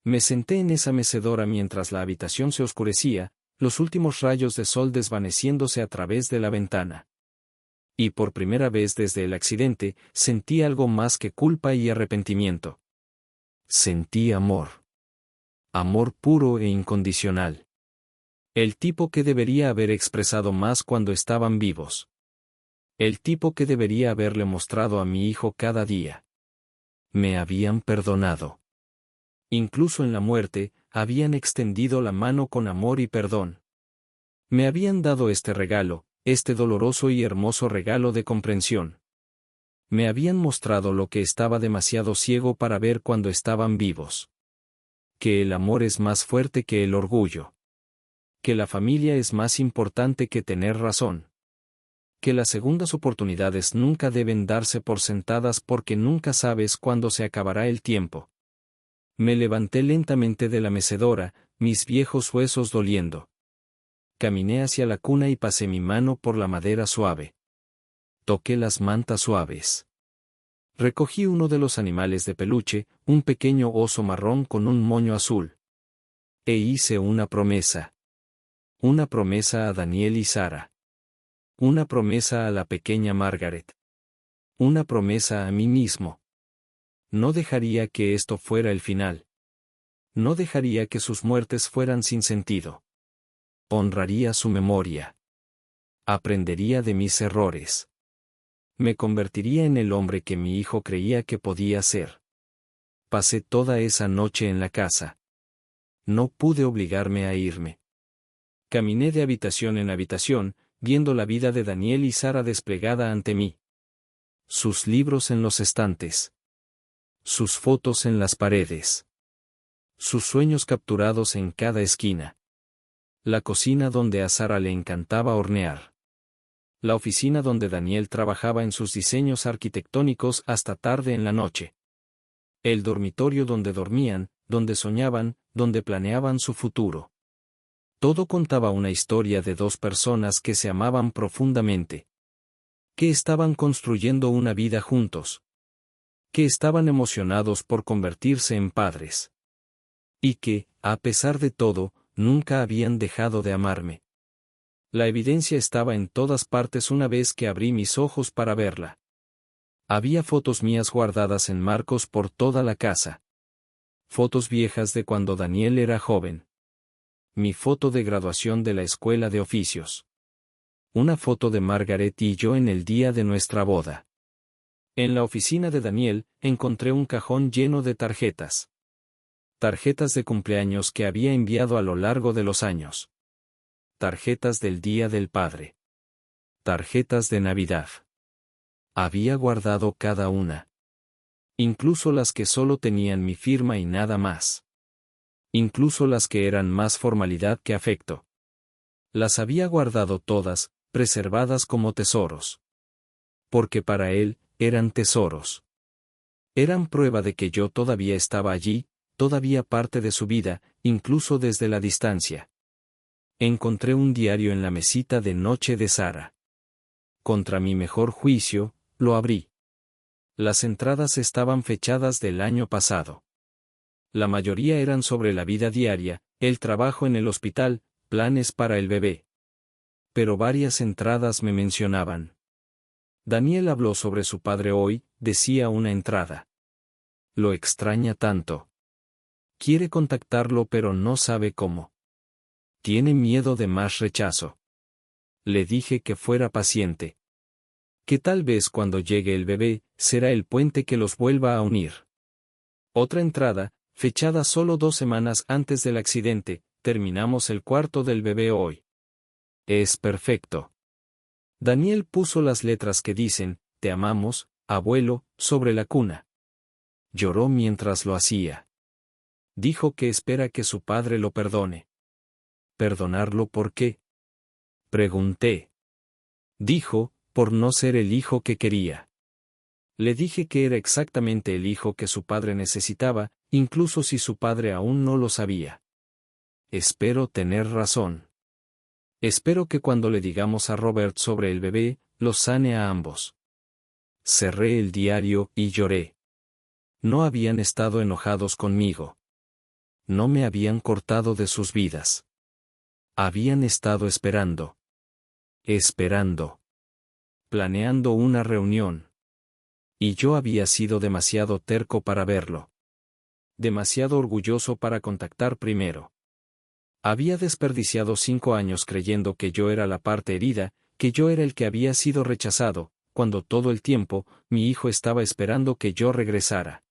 Me senté en esa mecedora mientras la habitación se oscurecía, los últimos rayos de sol desvaneciéndose a través de la ventana. Y por primera vez desde el accidente, sentí algo más que culpa y arrepentimiento. Sentí amor. Amor puro e incondicional. El tipo que debería haber expresado más cuando estaban vivos. El tipo que debería haberle mostrado a mi hijo cada día. Me habían perdonado. Incluso en la muerte, habían extendido la mano con amor y perdón. Me habían dado este regalo, este doloroso y hermoso regalo de comprensión. Me habían mostrado lo que estaba demasiado ciego para ver cuando estaban vivos. Que el amor es más fuerte que el orgullo. Que la familia es más importante que tener razón. Que las segundas oportunidades nunca deben darse por sentadas porque nunca sabes cuándo se acabará el tiempo. Me levanté lentamente de la mecedora, mis viejos huesos doliendo. Caminé hacia la cuna y pasé mi mano por la madera suave. Toqué las mantas suaves. Recogí uno de los animales de peluche, un pequeño oso marrón con un moño azul. E hice una promesa. Una promesa a Daniel y Sara. Una promesa a la pequeña Margaret. Una promesa a mí mismo. No dejaría que esto fuera el final. No dejaría que sus muertes fueran sin sentido. Honraría su memoria. Aprendería de mis errores. Me convertiría en el hombre que mi hijo creía que podía ser. Pasé toda esa noche en la casa. No pude obligarme a irme. Caminé de habitación en habitación, viendo la vida de Daniel y Sara desplegada ante mí. Sus libros en los estantes. Sus fotos en las paredes. Sus sueños capturados en cada esquina. La cocina donde a Sara le encantaba hornear. La oficina donde Daniel trabajaba en sus diseños arquitectónicos hasta tarde en la noche. El dormitorio donde dormían, donde soñaban, donde planeaban su futuro. Todo contaba una historia de dos personas que se amaban profundamente. Que estaban construyendo una vida juntos. Que estaban emocionados por convertirse en padres. Y que, a pesar de todo, nunca habían dejado de amarme. La evidencia estaba en todas partes una vez que abrí mis ojos para verla. Había fotos mías guardadas en marcos por toda la casa. Fotos viejas de cuando Daniel era joven. Mi foto de graduación de la escuela de oficios. Una foto de Margaret y yo en el día de nuestra boda. En la oficina de Daniel, encontré un cajón lleno de tarjetas. Tarjetas de cumpleaños que había enviado a lo largo de los años. Tarjetas del Día del Padre. Tarjetas de Navidad. Había guardado cada una. Incluso las que solo tenían mi firma y nada más. Incluso las que eran más formalidad que afecto. Las había guardado todas, preservadas como tesoros. Porque para él, eran tesoros. Eran prueba de que yo todavía estaba allí, todavía parte de su vida, incluso desde la distancia. Encontré un diario en la mesita de noche de Sara. Contra mi mejor juicio, lo abrí. Las entradas estaban fechadas del año pasado. La mayoría eran sobre la vida diaria, el trabajo en el hospital, planes para el bebé. Pero varias entradas me mencionaban. Daniel habló sobre su padre hoy, decía una entrada. Lo extraña tanto. Quiere contactarlo pero no sabe cómo. Tiene miedo de más rechazo. Le dije que fuera paciente. Que tal vez cuando llegue el bebé, será el puente que los vuelva a unir. Otra entrada, fechada solo 2 semanas antes del accidente, terminamos el cuarto del bebé hoy. Es perfecto. Daniel puso las letras que dicen, te amamos, abuelo, sobre la cuna. Lloró mientras lo hacía. Dijo que espera que su padre lo perdone. ¿Perdonarlo por qué? Pregunté. Dijo, por no ser el hijo que quería. Le dije que era exactamente el hijo que su padre necesitaba, incluso si su padre aún no lo sabía. Espero tener razón. Espero que cuando le digamos a Robert sobre el bebé, los sane a ambos. Cerré el diario y lloré. No habían estado enojados conmigo. No me habían cortado de sus vidas. Habían estado esperando. Esperando. Planeando una reunión. Y yo había sido demasiado terco para verlo. Demasiado orgulloso para contactar primero. Había desperdiciado 5 años creyendo que yo era la parte herida, que yo era el que había sido rechazado, cuando todo el tiempo, mi hijo estaba esperando que yo regresara.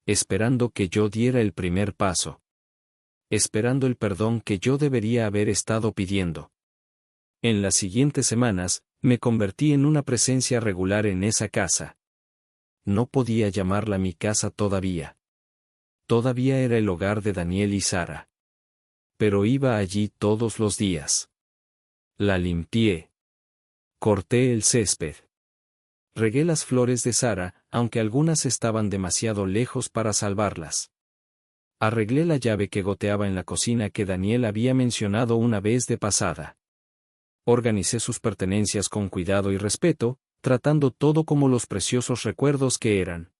Esperando que yo diera el primer paso. Esperando el perdón que yo debería haber estado pidiendo. En las siguientes semanas, me convertí en una presencia regular en esa casa. No podía llamarla mi casa todavía. Todavía era el hogar de Daniel y Sara. Pero iba allí todos los días. La limpié. Corté el césped. Regué las flores de Sara, aunque algunas estaban demasiado lejos para salvarlas. Arreglé la llave que goteaba en la cocina que Daniel había mencionado una vez de pasada. Organicé sus pertenencias con cuidado y respeto, tratando todo como los preciosos recuerdos que eran.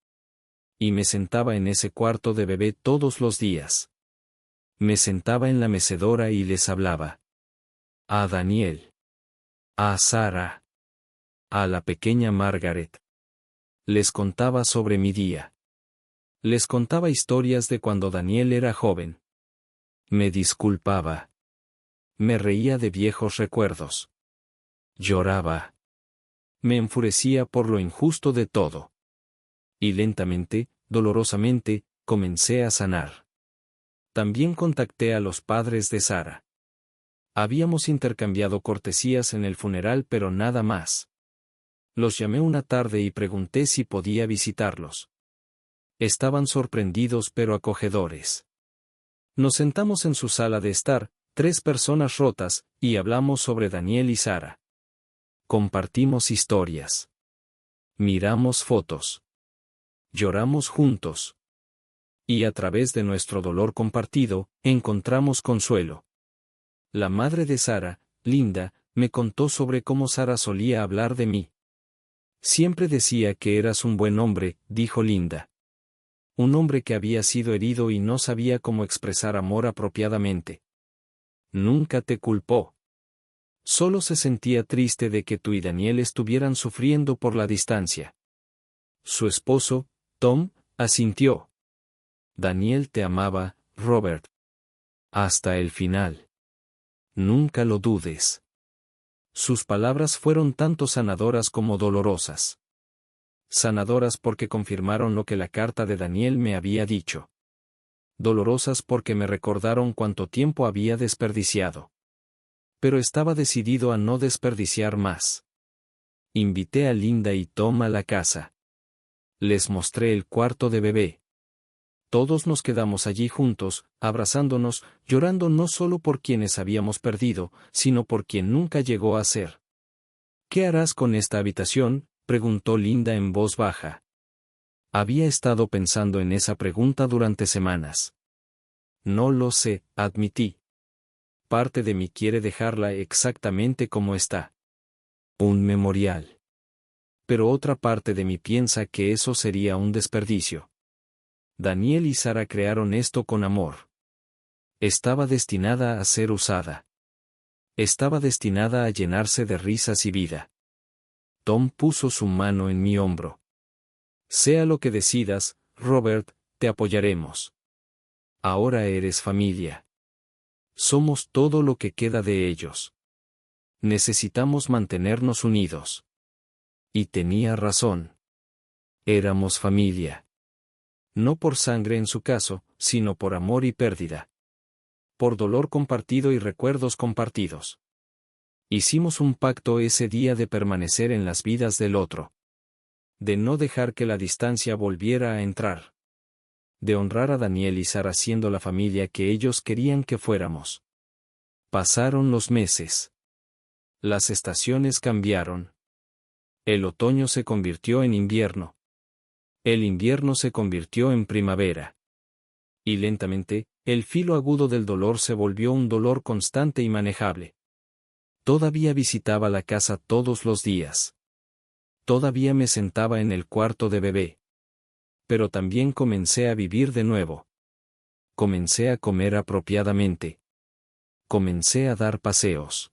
Y me sentaba en ese cuarto de bebé todos los días. Me sentaba en la mecedora y les hablaba. A Daniel. A Sara. A la pequeña Margaret. Les contaba sobre mi día. Les contaba historias de cuando Daniel era joven. Me disculpaba. Me reía de viejos recuerdos. Lloraba. Me enfurecía por lo injusto de todo. Y lentamente, dolorosamente, comencé a sanar. También contacté a los padres de Sara. Habíamos intercambiado cortesías en el funeral, pero nada más. Los llamé una tarde y pregunté si podía visitarlos. Estaban sorprendidos pero acogedores. Nos sentamos en su sala de estar, 3 personas rotas, y hablamos sobre Daniel y Sara. Compartimos historias. Miramos fotos. Lloramos juntos. Y a través de nuestro dolor compartido, encontramos consuelo. La madre de Sara, Linda, me contó sobre cómo Sara solía hablar de mí. Siempre decía que eras un buen hombre, dijo Linda. Un hombre que había sido herido y no sabía cómo expresar amor apropiadamente. Nunca te culpó. Solo se sentía triste de que tú y Daniel estuvieran sufriendo por la distancia. Su esposo, Tom, asintió. Daniel te amaba, Robert. Hasta el final. Nunca lo dudes. Sus palabras fueron tanto sanadoras como dolorosas. Sanadoras porque confirmaron lo que la carta de Daniel me había dicho. Dolorosas porque me recordaron cuánto tiempo había desperdiciado. Pero estaba decidido a no desperdiciar más. Invité a Linda y Tom a la casa. Les mostré el cuarto de bebé. Todos nos quedamos allí juntos, abrazándonos, llorando no solo por quienes habíamos perdido, sino por quien nunca llegó a ser. ¿Qué harás con esta habitación?, preguntó Linda en voz baja. Había estado pensando en esa pregunta durante semanas. No lo sé, admití. Parte de mí quiere dejarla exactamente como está. Un memorial. Pero otra parte de mí piensa que eso sería un desperdicio. Daniel y Sara crearon esto con amor. Estaba destinada a ser usada. Estaba destinada a llenarse de risas y vida. Tom puso su mano en mi hombro. Sea lo que decidas, Robert, te apoyaremos. Ahora eres familia. Somos todo lo que queda de ellos. Necesitamos mantenernos unidos. Y tenía razón. Éramos familia. No por sangre en su caso, sino por amor y pérdida. Por dolor compartido y recuerdos compartidos. Hicimos un pacto ese día de permanecer en las vidas del otro. De no dejar que la distancia volviera a entrar. De honrar a Daniel y Sara siendo la familia que ellos querían que fuéramos. Pasaron los meses. Las estaciones cambiaron. El otoño se convirtió en invierno. El invierno se convirtió en primavera. Y lentamente, el filo agudo del dolor se volvió un dolor constante y manejable. Todavía visitaba la casa todos los días. Todavía me sentaba en el cuarto de bebé. Pero también comencé a vivir de nuevo. Comencé a comer apropiadamente. Comencé a dar paseos.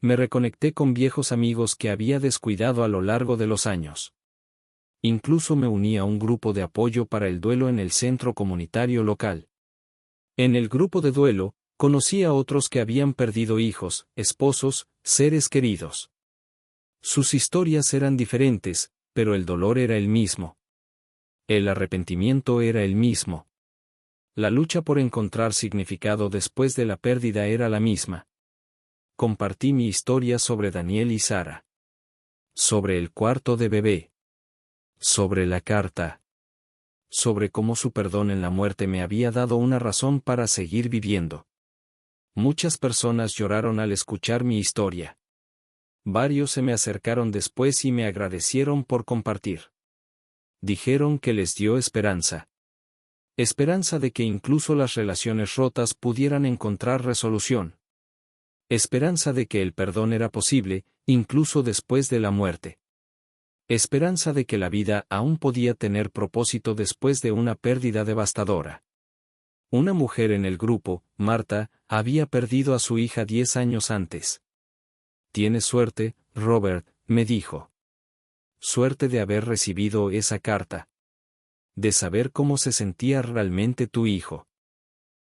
Me reconecté con viejos amigos que había descuidado a lo largo de los años. Incluso me uní a un grupo de apoyo para el duelo en el centro comunitario local. En el grupo de duelo, conocí a otros que habían perdido hijos, esposos, seres queridos. Sus historias eran diferentes, pero el dolor era el mismo. El arrepentimiento era el mismo. La lucha por encontrar significado después de la pérdida era la misma. Compartí mi historia sobre Daniel y Sara. Sobre el cuarto de bebé. Sobre la carta. Sobre cómo su perdón en la muerte me había dado una razón para seguir viviendo. Muchas personas lloraron al escuchar mi historia. Varios se me acercaron después y me agradecieron por compartir. Dijeron que les dio esperanza. Esperanza de que incluso las relaciones rotas pudieran encontrar resolución. Esperanza de que el perdón era posible, incluso después de la muerte. Esperanza de que la vida aún podía tener propósito después de una pérdida devastadora. Una mujer en el grupo, Marta, había perdido a su hija 10 años antes. Tienes suerte, Robert, me dijo. Suerte de haber recibido esa carta. De saber cómo se sentía realmente tu hijo.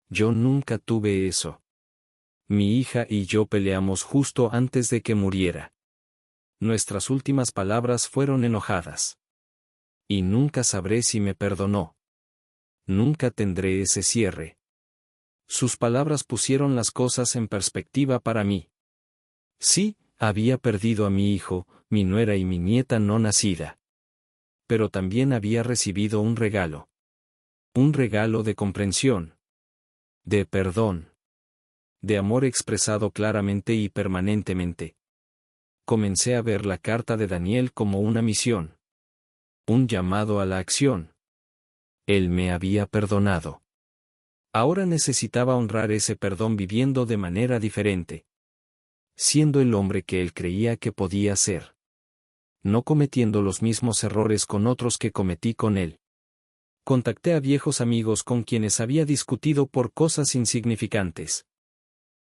Yo nunca tuve eso. Mi hija y yo peleamos justo antes de que muriera. Nuestras últimas palabras fueron enojadas. Y nunca sabré si me perdonó. Nunca tendré ese cierre. Sus palabras pusieron las cosas en perspectiva para mí. Sí, había perdido a mi hijo, mi nuera y mi nieta no nacida. Pero también había recibido un regalo. Un regalo de comprensión. De perdón. De amor expresado claramente y permanentemente. Comencé a ver la carta de Daniel como una misión. Un llamado a la acción. Él me había perdonado. Ahora necesitaba honrar ese perdón viviendo de manera diferente. Siendo el hombre que él creía que podía ser. No cometiendo los mismos errores con otros que cometí con él. Contacté a viejos amigos con quienes había discutido por cosas insignificantes.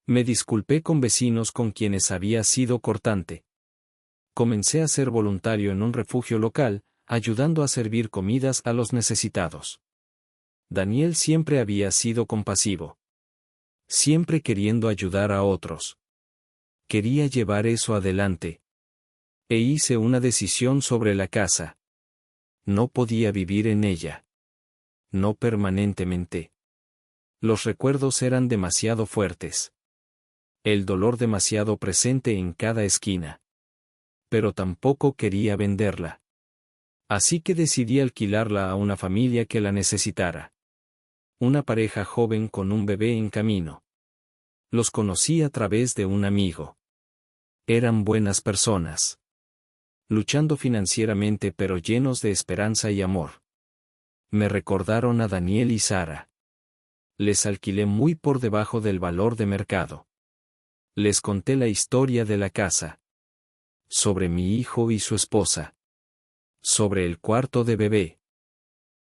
Me disculpé con vecinos con quienes había sido cortante. Comencé a ser voluntario en un refugio local, ayudando a servir comidas a los necesitados. Daniel siempre había sido compasivo. Siempre queriendo ayudar a otros. Quería llevar eso adelante. E hice una decisión sobre la casa. No podía vivir en ella. No permanentemente. Los recuerdos eran demasiado fuertes. El dolor demasiado presente en cada esquina. Pero tampoco quería venderla. Así que decidí alquilarla a una familia que la necesitara. Una pareja joven con un bebé en camino. Los conocí a través de un amigo. Eran buenas personas. Luchando financieramente pero llenos de esperanza y amor. Me recordaron a Daniel y Sara. Les alquilé muy por debajo del valor de mercado. Les conté la historia de la casa. Sobre mi hijo y su esposa. Sobre el cuarto de bebé.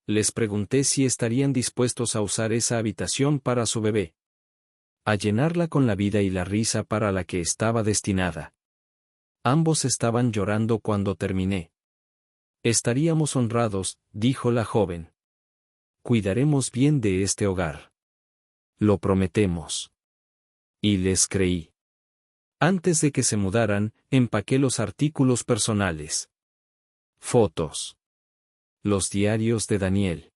Les pregunté si estarían dispuestos a usar esa habitación para su bebé. A llenarla con la vida y la risa para la que estaba destinada. Ambos estaban llorando cuando terminé. Estaríamos honrados, dijo la joven. Cuidaremos bien de este hogar. Lo prometemos. Y les creí. Antes de que se mudaran, empaqué los artículos personales. Fotos. Los diarios de Daniel.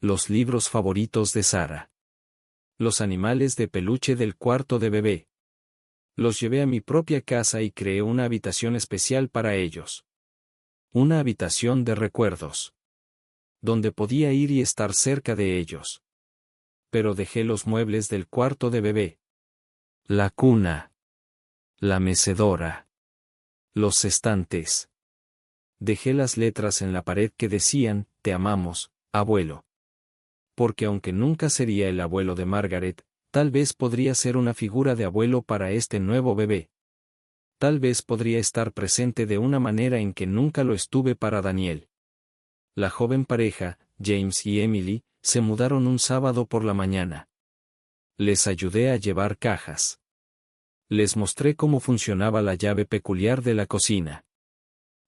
Los libros favoritos de Sara. Los animales de peluche del cuarto de bebé. Los llevé a mi propia casa y creé una habitación especial para ellos. Una habitación de recuerdos. Donde podía ir y estar cerca de ellos. Pero dejé los muebles del cuarto de bebé. La cuna. La mecedora. Los estantes. Dejé las letras en la pared que decían, te amamos, abuelo. Porque aunque nunca sería el abuelo de Margaret, tal vez podría ser una figura de abuelo para este nuevo bebé. Tal vez podría estar presente de una manera en que nunca lo estuve para Daniel. La joven pareja, James y Emily, se mudaron un sábado por la mañana. Les ayudé a llevar cajas. Les mostré cómo funcionaba la llave peculiar de la cocina.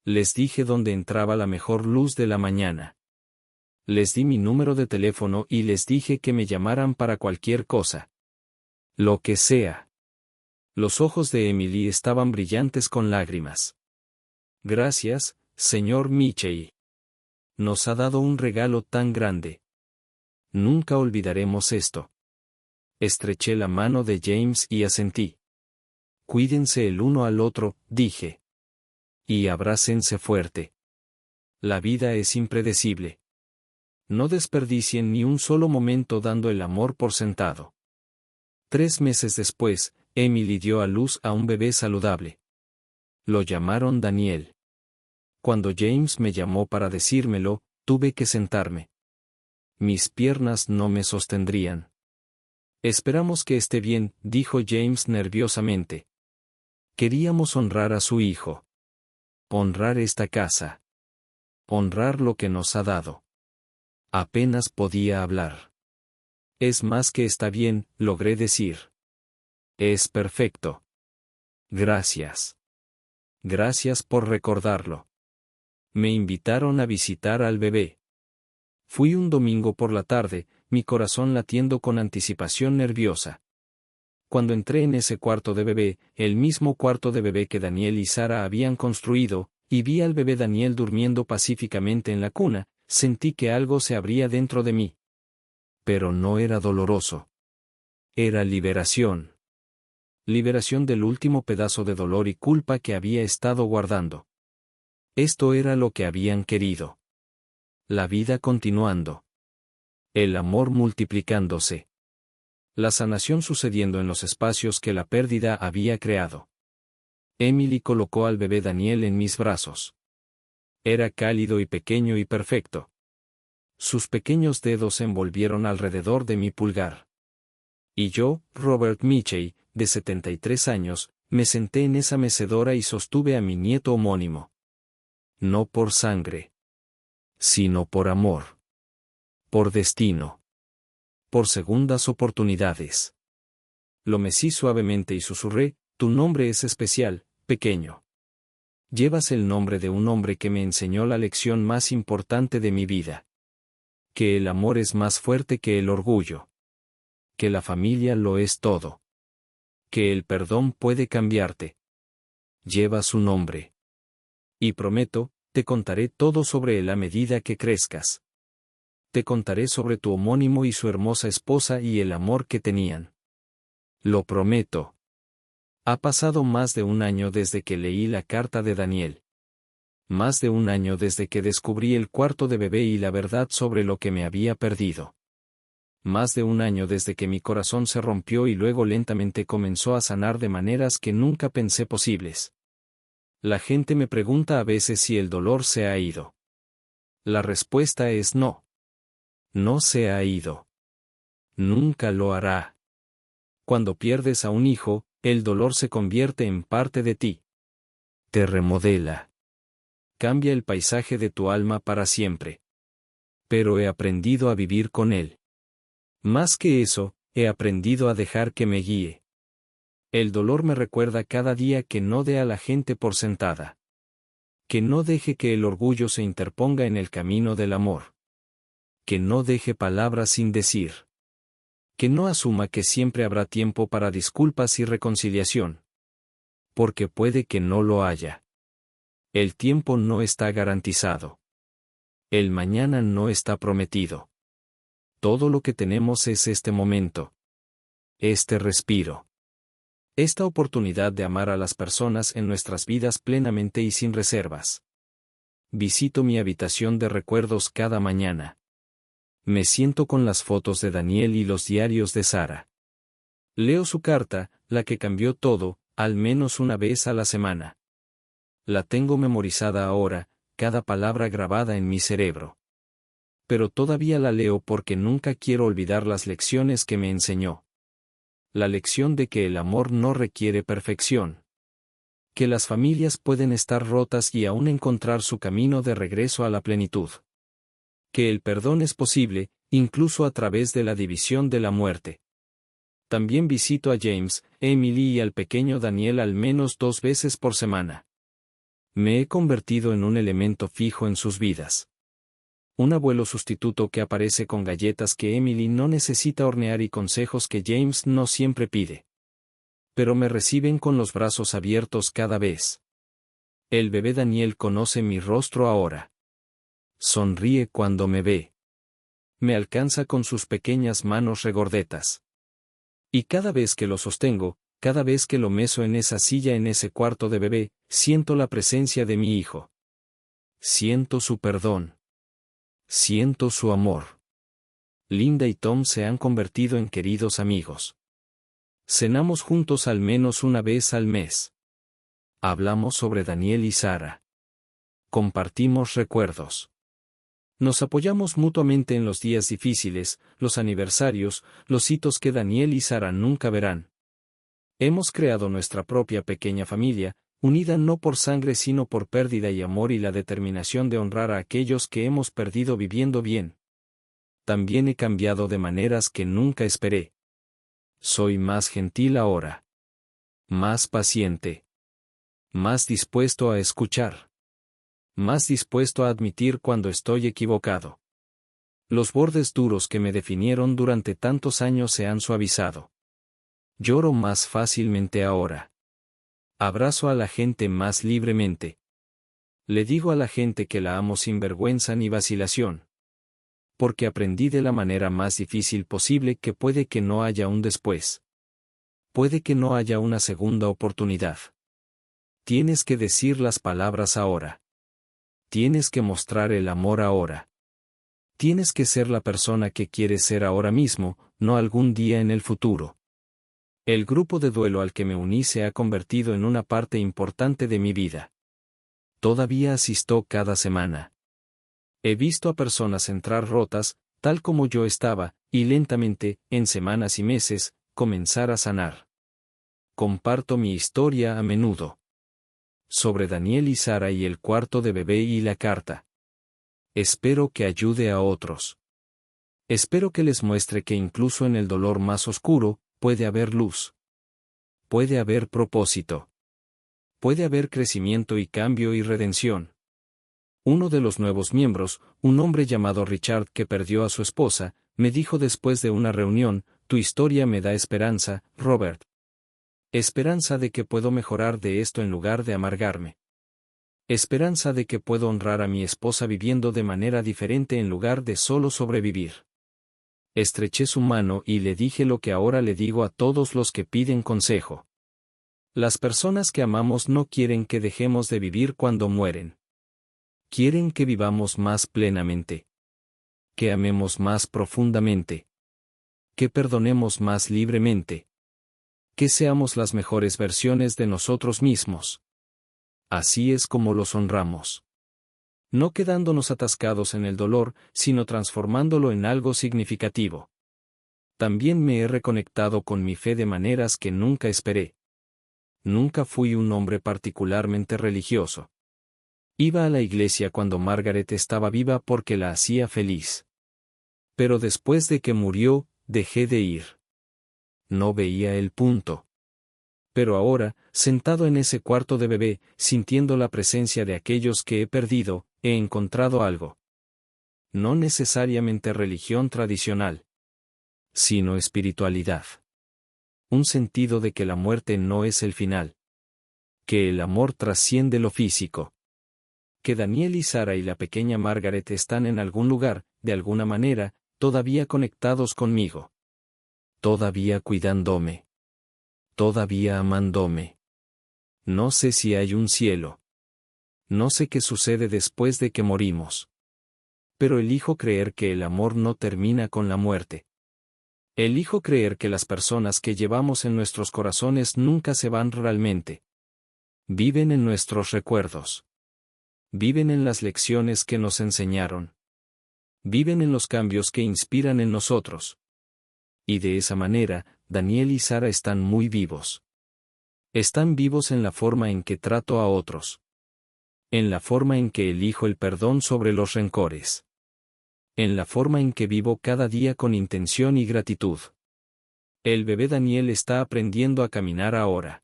Les dije dónde entraba la mejor luz de la mañana. Les di mi número de teléfono y les dije que me llamaran para cualquier cosa. Lo que sea. Los ojos de Emily estaban brillantes con lágrimas. Gracias, señor Mitchell. Nos ha dado un regalo tan grande. Nunca olvidaremos esto. Estreché la mano de James y asentí. Cuídense el uno al otro, dije. Y abrácense fuerte. La vida es impredecible. No desperdicien ni un solo momento dando el amor por sentado. 3 meses después, Emily dio a luz a un bebé saludable. Lo llamaron Daniel. Cuando James me llamó para decírmelo, tuve que sentarme. Mis piernas no me sostendrían. Esperamos que esté bien, dijo James nerviosamente. Queríamos honrar a su hijo. Honrar esta casa. Honrar lo que nos ha dado. Apenas podía hablar. Es más que está bien, logré decir. Es perfecto. Gracias. Gracias por recordarlo. Me invitaron a visitar al bebé. Fui un domingo por la tarde, mi corazón latiendo con anticipación nerviosa. Cuando entré en ese cuarto de bebé, el mismo cuarto de bebé que Daniel y Sara habían construido, y vi al bebé Daniel durmiendo pacíficamente en la cuna, sentí que algo se abría dentro de mí. Pero no era doloroso. Era liberación. Liberación del último pedazo de dolor y culpa que había estado guardando. Esto era lo que habían querido. La vida continuando. El amor multiplicándose. La sanación sucediendo en los espacios que la pérdida había creado. Emily colocó al bebé Daniel en mis brazos. Era cálido y pequeño y perfecto. Sus pequeños dedos se envolvieron alrededor de mi pulgar. Y yo, Robert Mitchell, de 73 años, me senté en esa mecedora y sostuve a mi nieto homónimo. No por sangre, sino por amor. Por destino. Por segundas oportunidades. Lo mecí suavemente y susurré, tu nombre es especial, pequeño. Llevas el nombre de un hombre que me enseñó la lección más importante de mi vida. Que el amor es más fuerte que el orgullo. Que la familia lo es todo. Que el perdón puede cambiarte. Lleva su nombre. Y prometo, te contaré todo sobre él a medida que crezcas. Te contaré sobre tu homónimo y su hermosa esposa y el amor que tenían. Lo prometo. Ha pasado más de un año desde que leí la carta de Daniel. Más de un año desde que descubrí el cuarto de bebé y la verdad sobre lo que me había perdido. Más de un año desde que mi corazón se rompió y luego lentamente comenzó a sanar de maneras que nunca pensé posibles. La gente me pregunta a veces si el dolor se ha ido. La respuesta es no. No se ha ido. Nunca lo hará. Cuando pierdes a un hijo, el dolor se convierte en parte de ti. Te remodela. Cambia el paisaje de tu alma para siempre. Pero he aprendido a vivir con él. Más que eso, he aprendido a dejar que me guíe. El dolor me recuerda cada día que no dé a la gente por sentada. Que no deje que el orgullo se interponga en el camino del amor. Que no deje palabras sin decir. Que no asuma que siempre habrá tiempo para disculpas y reconciliación. Porque puede que no lo haya. El tiempo no está garantizado. El mañana no está prometido. Todo lo que tenemos es este momento. Este respiro. Esta oportunidad de amar a las personas en nuestras vidas plenamente y sin reservas. Visito mi habitación de recuerdos cada mañana. Me siento con las fotos de Daniel y los diarios de Sara. Leo su carta, la que cambió todo, al menos una vez a la semana. La tengo memorizada ahora, cada palabra grabada en mi cerebro. Pero todavía la leo porque nunca quiero olvidar las lecciones que me enseñó. La lección de que el amor no requiere perfección. Que las familias pueden estar rotas y aún encontrar su camino de regreso a la plenitud. Que el perdón es posible, incluso a través de la división de la muerte. También visito a James, Emily y al pequeño Daniel al menos 2 veces por semana. Me he convertido en un elemento fijo en sus vidas. Un abuelo sustituto que aparece con galletas que Emily no necesita hornear y consejos que James no siempre pide. Pero me reciben con los brazos abiertos cada vez. El bebé Daniel conoce mi rostro ahora. Sonríe cuando me ve. Me alcanza con sus pequeñas manos regordetas. Y cada vez que lo sostengo, cada vez que lo meso en esa silla en ese cuarto de bebé, siento la presencia de mi hijo. Siento su perdón. Siento su amor. Linda y Tom se han convertido en queridos amigos. Cenamos juntos al menos una vez al mes. Hablamos sobre Daniel y Sara. Compartimos recuerdos. Nos apoyamos mutuamente en los días difíciles, los aniversarios, los hitos que Daniel y Sara nunca verán. Hemos creado nuestra propia pequeña familia, unida no por sangre sino por pérdida y amor y la determinación de honrar a aquellos que hemos perdido viviendo bien. También he cambiado de maneras que nunca esperé. Soy más gentil ahora. Más paciente. Más dispuesto a escuchar. Más dispuesto a admitir cuando estoy equivocado. Los bordes duros que me definieron durante tantos años se han suavizado. Lloro más fácilmente ahora. Abrazo a la gente más libremente. Le digo a la gente que la amo sin vergüenza ni vacilación. porque aprendí de la manera más difícil posible que puede que no haya un después. Puede que no haya una segunda oportunidad. Tienes que decir las palabras ahora. Tienes que mostrar el amor ahora. Tienes que ser la persona que quieres ser ahora mismo, no algún día en el futuro. El grupo de duelo al que me uní se ha convertido en una parte importante de mi vida. Todavía asisto cada semana. He visto a personas entrar rotas, tal como yo estaba, y lentamente, en semanas y meses, comenzar a sanar. Comparto mi historia a menudo. Sobre Daniel y Sara y el cuarto de bebé y la carta. Espero que ayude a otros. Espero que les muestre que incluso en el dolor más oscuro, puede haber luz. Puede haber propósito. Puede haber crecimiento y cambio y redención. Uno de los nuevos miembros, un hombre llamado Richard que perdió a su esposa, me dijo después de una reunión, tu historia me da esperanza, Robert. Esperanza de que puedo mejorar de esto en lugar de amargarme. Esperanza de que puedo honrar a mi esposa viviendo de manera diferente en lugar de solo sobrevivir. Estreché su mano y le dije lo que ahora le digo a todos los que piden consejo. Las personas que amamos no quieren que dejemos de vivir cuando mueren. Quieren que vivamos más plenamente. Que amemos más profundamente. Que perdonemos más libremente. Que seamos las mejores versiones de nosotros mismos. Así es como los honramos. No quedándonos atascados en el dolor, sino transformándolo en algo significativo. También me he reconectado con mi fe de maneras que nunca esperé. Nunca fui un hombre particularmente religioso. Iba a la iglesia cuando Margaret estaba viva porque la hacía feliz. Pero después de que murió, dejé de ir. No veía el punto. Pero ahora, sentado en ese cuarto de bebé, sintiendo la presencia de aquellos que he perdido, he encontrado algo. No necesariamente religión tradicional, sino espiritualidad. Un sentido de que la muerte no es el final. Que el amor trasciende lo físico. Que Daniel y Sara y la pequeña Margaret están en algún lugar, de alguna manera, todavía conectados conmigo. Todavía cuidándome. Todavía amándome. No sé si hay un cielo. No sé qué sucede después de que morimos. Pero elijo creer que el amor no termina con la muerte. Elijo creer que las personas que llevamos en nuestros corazones nunca se van realmente. Viven en nuestros recuerdos. Viven en las lecciones que nos enseñaron. Viven en los cambios que inspiran en nosotros. Y de esa manera, Daniel y Sara están muy vivos. Están vivos en la forma en que trato a otros. En la forma en que elijo el perdón sobre los rencores. En la forma en que vivo cada día con intención y gratitud. El bebé Daniel está aprendiendo a caminar ahora.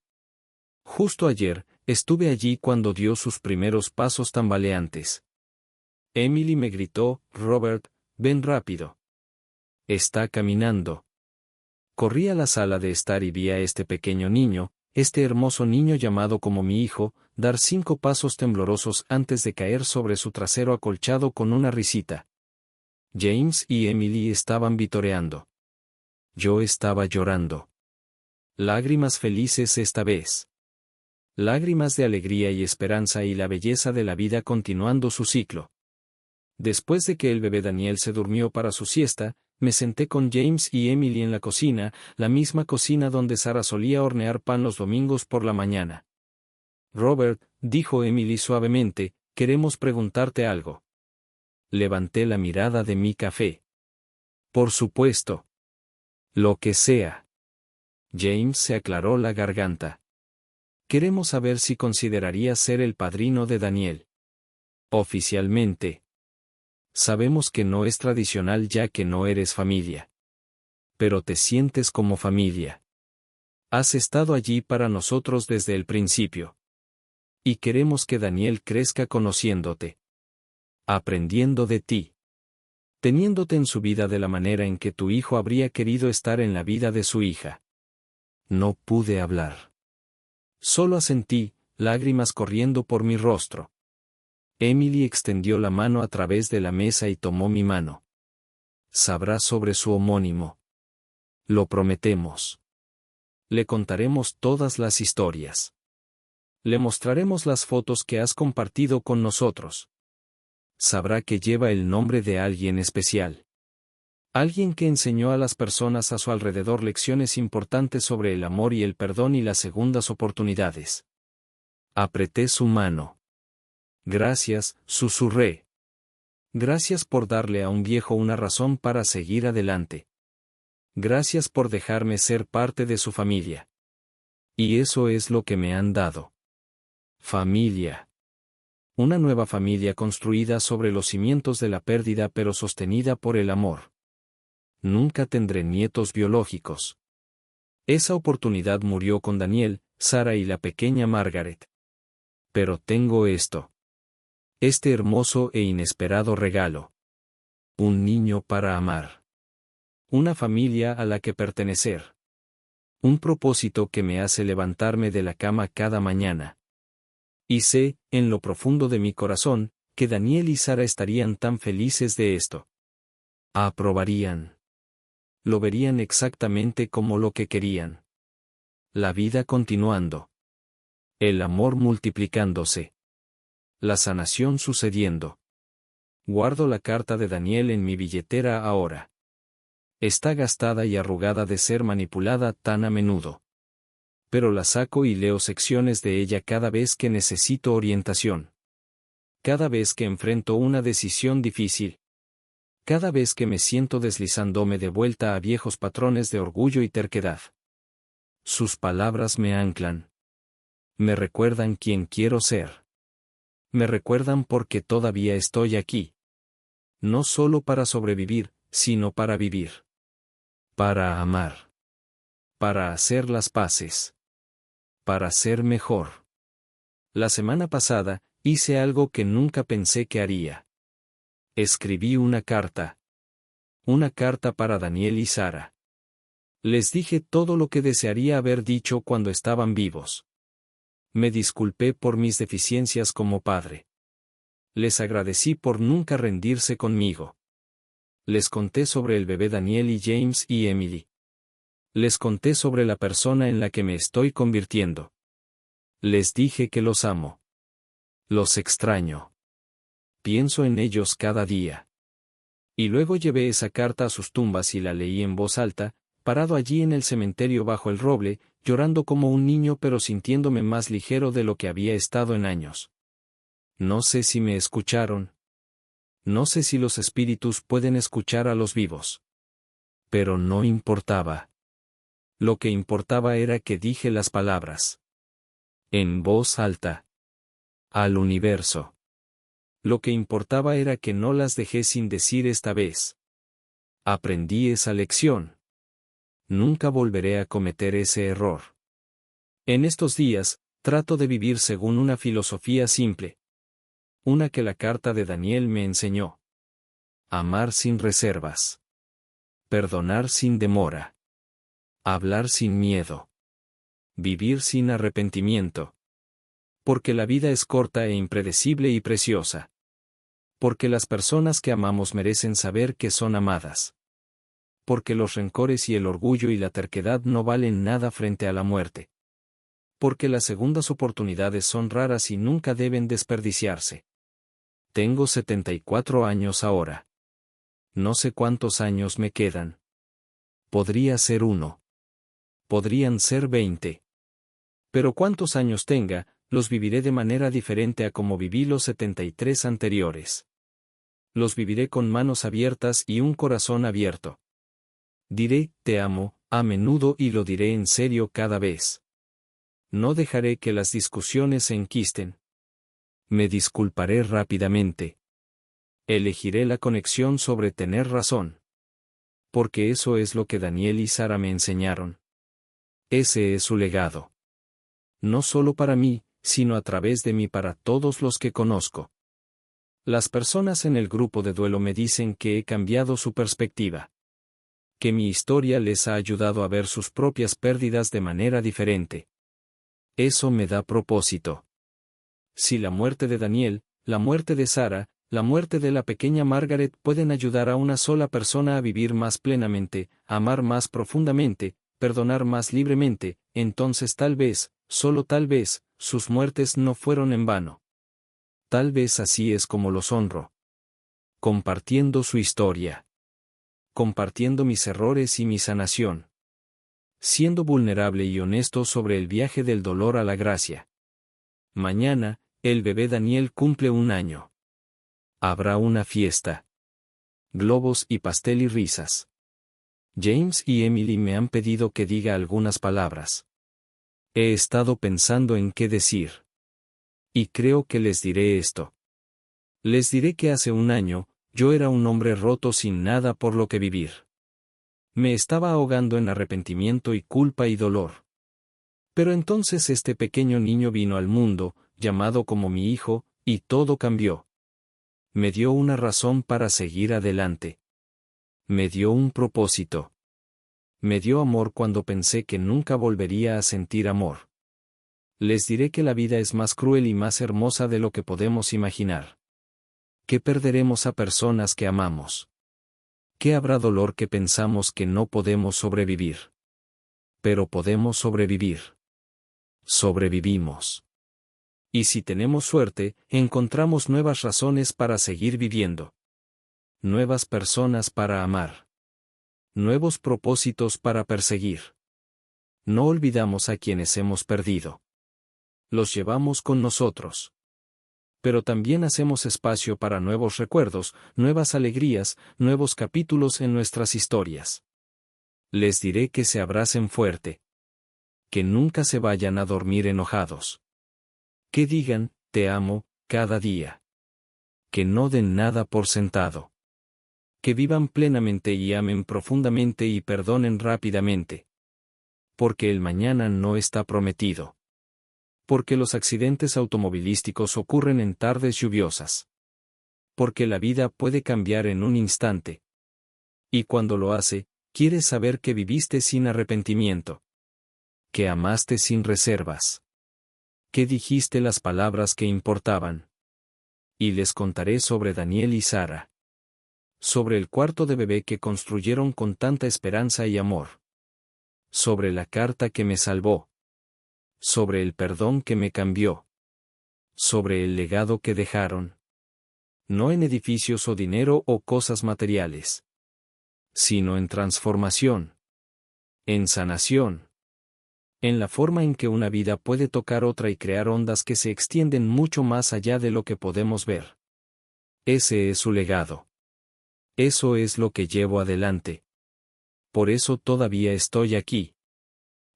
Justo ayer, estuve allí cuando dio sus primeros pasos tambaleantes. Emily me gritó, Robert, ven rápido. Está caminando. Corrí a la sala de estar y vi a este pequeño niño, este hermoso niño llamado como mi hijo, dar 5 pasos temblorosos antes de caer sobre su trasero acolchado con una risita. James y Emily estaban vitoreando. Yo estaba llorando. Lágrimas felices esta vez. Lágrimas de alegría y esperanza y la belleza de la vida continuando su ciclo. Después de que el bebé Daniel se durmió para su siesta, me senté con James y Emily en la cocina, la misma cocina donde Sara solía hornear pan los domingos por la mañana. Robert, dijo Emily suavemente, queremos preguntarte algo. Levanté la mirada de mi café. Por supuesto. Lo que sea. James se aclaró la garganta. Queremos saber si considerarías ser el padrino de Daniel. Oficialmente. Sabemos que no es tradicional ya que no eres familia. Pero te sientes como familia. Has estado allí para nosotros desde el principio. Y queremos que Daniel crezca conociéndote. Aprendiendo de ti. Teniéndote en su vida de la manera en que tu hijo habría querido estar en la vida de su hija. No pude hablar. Solo asentí, lágrimas corriendo por mi rostro. Emily extendió la mano a través de la mesa y tomó mi mano. Sabrá sobre su homónimo. Lo prometemos. Le contaremos todas las historias. Le mostraremos las fotos que has compartido con nosotros. Sabrá que lleva el nombre de alguien especial. Alguien que enseñó a las personas a su alrededor lecciones importantes sobre el amor y el perdón y las segundas oportunidades. Apreté su mano. Gracias, susurré. Gracias por darle a un viejo una razón para seguir adelante. Gracias por dejarme ser parte de su familia. Y eso es lo que me han dado. Familia. Una nueva familia construida sobre los cimientos de la pérdida pero sostenida por el amor. Nunca tendré nietos biológicos. Esa oportunidad murió con Daniel, Sara y la pequeña Margaret. Pero tengo esto. Este hermoso e inesperado regalo. Un niño para amar. Una familia a la que pertenecer. Un propósito que me hace levantarme de la cama cada mañana. Y sé, en lo profundo de mi corazón, que Daniel y Sara estarían tan felices de esto. Aprobarían. Lo verían exactamente como lo que querían. La vida continuando. El amor multiplicándose. La sanación sucediendo. Guardo la carta de Daniel en mi billetera ahora. Está gastada y arrugada de ser manipulada tan a menudo. Pero la saco y leo secciones de ella cada vez que necesito orientación. Cada vez que enfrento una decisión difícil. Cada vez que me siento deslizándome de vuelta a viejos patrones de orgullo y terquedad. Sus palabras me anclan. Me recuerdan quién quiero ser. Me recuerdan porque todavía estoy aquí. No solo para sobrevivir, sino para vivir. Para amar. Para hacer las paces. Para ser mejor. La semana pasada, hice algo que nunca pensé que haría. Escribí una carta. Una carta para Daniel y Sara. Les dije todo lo que desearía haber dicho cuando estaban vivos. Me disculpé por mis deficiencias como padre. Les agradecí por nunca rendirse conmigo. Les conté sobre el bebé Daniel y James y Emily. Les conté sobre la persona en la que me estoy convirtiendo. Les dije que los amo. Los extraño. Pienso en ellos cada día. Y luego llevé esa carta a sus tumbas y la leí en voz alta, parado allí en el cementerio bajo el roble, llorando como un niño pero sintiéndome más ligero de lo que había estado en años. No sé si me escucharon. No sé si los espíritus pueden escuchar a los vivos. Pero no importaba. Lo que importaba era que dije las palabras. En voz alta. Al universo. Lo que importaba era que no las dejé sin decir esta vez. Aprendí esa lección. Nunca volveré a cometer ese error. En estos días, trato de vivir según una filosofía simple. Una que la carta de Daniel me enseñó. Amar sin reservas. Perdonar sin demora. Hablar sin miedo. Vivir sin arrepentimiento. Porque la vida es corta e impredecible y preciosa. Porque las personas que amamos merecen saber que son amadas. Porque los rencores y el orgullo y la terquedad no valen nada frente a la muerte. Porque las segundas oportunidades son raras y nunca deben desperdiciarse. Tengo 74 años ahora. No sé cuántos años me quedan. Podría ser 1. Podrían ser 20. Pero cuántos años tenga, los viviré de manera diferente a como viví los 73 anteriores. Los viviré con manos abiertas y un corazón abierto. Diré, te amo, a menudo y lo diré en serio cada vez. No dejaré que las discusiones se enquisten. Me disculparé rápidamente. Elegiré la conexión sobre tener razón. Porque eso es lo que Daniel y Sara me enseñaron. Ese es su legado. No solo para mí, sino a través de mí para todos los que conozco. Las personas en el grupo de duelo me dicen que he cambiado su perspectiva. Que mi historia les ha ayudado a ver sus propias pérdidas de manera diferente. Eso me da propósito. Si la muerte de Daniel, la muerte de Sara, la muerte de la pequeña Margaret pueden ayudar a una sola persona a vivir más plenamente, amar más profundamente, perdonar más libremente, entonces tal vez, solo tal vez, sus muertes no fueron en vano. Tal vez así es como los honro. Compartiendo su historia. Compartiendo mis errores y mi sanación. Siendo vulnerable y honesto sobre el viaje del dolor a la gracia. Mañana, el bebé Daniel cumple 1 año. Habrá una fiesta. Globos y pastel y risas. James y Emily me han pedido que diga algunas palabras. He estado pensando en qué decir. Y creo que les diré esto. Les diré que hace 1 año, yo era un hombre roto sin nada por lo que vivir. Me estaba ahogando en arrepentimiento y culpa y dolor. Pero entonces este pequeño niño vino al mundo, llamado como mi hijo, y todo cambió. Me dio una razón para seguir adelante. Me dio un propósito. Me dio amor cuando pensé que nunca volvería a sentir amor. Les diré que la vida es más cruel y más hermosa de lo que podemos imaginar. ¿Qué perderemos a personas que amamos? ¿Qué habrá dolor que pensamos que no podemos sobrevivir? Pero podemos sobrevivir. Sobrevivimos. Y si tenemos suerte, encontramos nuevas razones para seguir viviendo. Nuevas personas para amar. Nuevos propósitos para perseguir. No olvidamos a quienes hemos perdido. Los llevamos con nosotros. Pero también hacemos espacio para nuevos recuerdos, nuevas alegrías, nuevos capítulos en nuestras historias. Les diré que se abracen fuerte. Que nunca se vayan a dormir enojados. Que digan, te amo, cada día. Que no den nada por sentado. Que vivan plenamente y amen profundamente y perdonen rápidamente. Porque el mañana no está prometido. Porque los accidentes automovilísticos ocurren en tardes lluviosas. Porque la vida puede cambiar en un instante. Y cuando lo hace, quieres saber que viviste sin arrepentimiento. Que amaste sin reservas. Que dijiste las palabras que importaban. Y les contaré sobre Daniel y Sara. Sobre el cuarto de bebé que construyeron con tanta esperanza y amor. Sobre la carta que me salvó. Sobre el perdón que me cambió. Sobre el legado que dejaron. No en edificios o dinero o cosas materiales. Sino en transformación. En sanación. En la forma en que una vida puede tocar otra y crear ondas que se extienden mucho más allá de lo que podemos ver. Ese es su legado. Eso es lo que llevo adelante. Por eso todavía estoy aquí.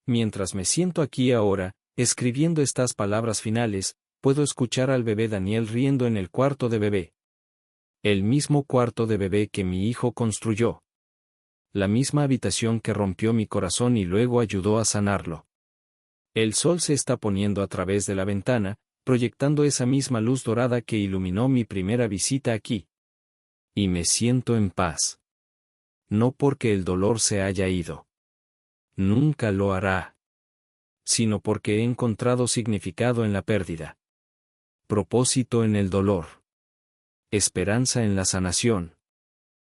Mientras me siento aquí ahora, escribiendo estas palabras finales, puedo escuchar al bebé Daniel riendo en el cuarto de bebé. El mismo cuarto de bebé que mi hijo construyó. La misma habitación que rompió mi corazón y luego ayudó a sanarlo. El sol se está poniendo a través de la ventana, proyectando esa misma luz dorada que iluminó mi primera visita aquí. Y me siento en paz. No porque el dolor se haya ido. Nunca lo hará. Sino porque he encontrado significado en la pérdida. Propósito en el dolor. Esperanza en la sanación.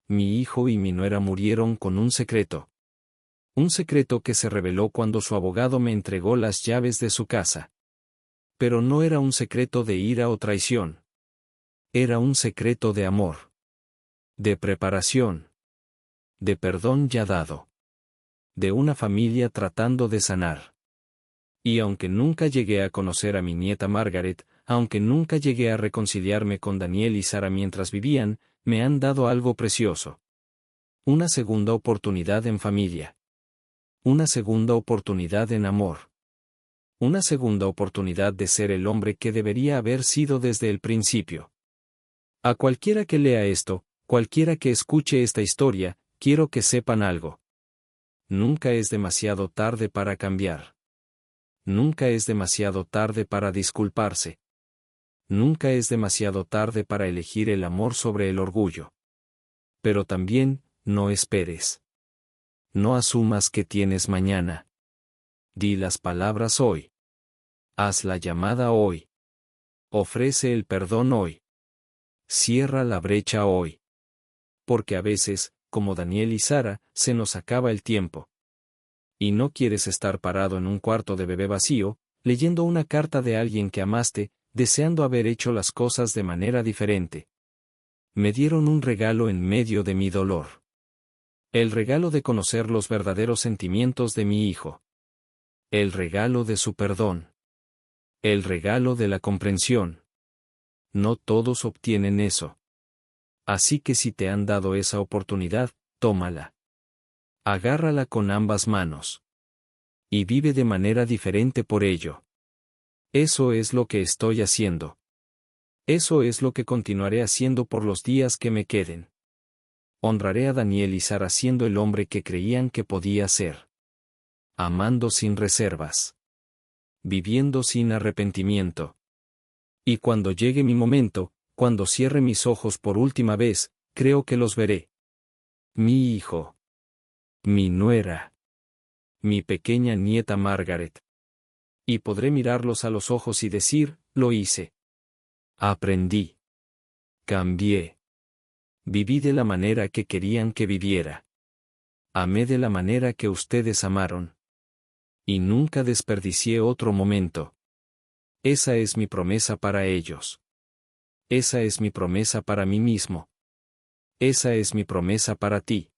Mi hijo y mi nuera murieron con un secreto. Un secreto que se reveló cuando su abogado me entregó las llaves de su casa. Pero no era un secreto de ira o traición. Era un secreto de amor. De preparación. De perdón ya dado. De una familia tratando de sanar. Y aunque nunca llegué a conocer a mi nieta Margaret, aunque nunca llegué a reconciliarme con Daniel y Sara mientras vivían, me han dado algo precioso. Una segunda oportunidad en familia. Una segunda oportunidad en amor. Una segunda oportunidad de ser el hombre que debería haber sido desde el principio. A cualquiera que lea esto, cualquiera que escuche esta historia, quiero que sepan algo. Nunca es demasiado tarde para cambiar. Nunca es demasiado tarde para disculparse. Nunca es demasiado tarde para elegir el amor sobre el orgullo. Pero también, no esperes. No asumas que tienes mañana. Di las palabras hoy. Haz la llamada hoy. Ofrece el perdón hoy. Cierra la brecha hoy. Porque a veces, como Daniel y Sara, se nos acaba el tiempo. Y no quieres estar parado en un cuarto de bebé vacío, leyendo una carta de alguien que amaste, deseando haber hecho las cosas de manera diferente. Me dieron un regalo en medio de mi dolor. El regalo de conocer los verdaderos sentimientos de mi hijo. El regalo de su perdón. El regalo de la comprensión. No todos obtienen eso. Así que si te han dado esa oportunidad, tómala. Agárrala con ambas manos. Y vive de manera diferente por ello. Eso es lo que estoy haciendo. Eso es lo que continuaré haciendo por los días que me queden. Honraré a Daniel y Sara siendo el hombre que creían que podía ser. Amando sin reservas. Viviendo sin arrepentimiento. Y cuando llegue mi momento, cuando cierre mis ojos por última vez, creo que los veré. Mi hijo. Mi nuera. Mi pequeña nieta Margaret. Y podré mirarlos a los ojos y decir, lo hice. Aprendí. Cambié. Viví de la manera que querían que viviera. Amé de la manera que ustedes amaron. Y nunca desperdicié otro momento. Esa es mi promesa para ellos. Esa es mi promesa para mí mismo. Esa es mi promesa para ti.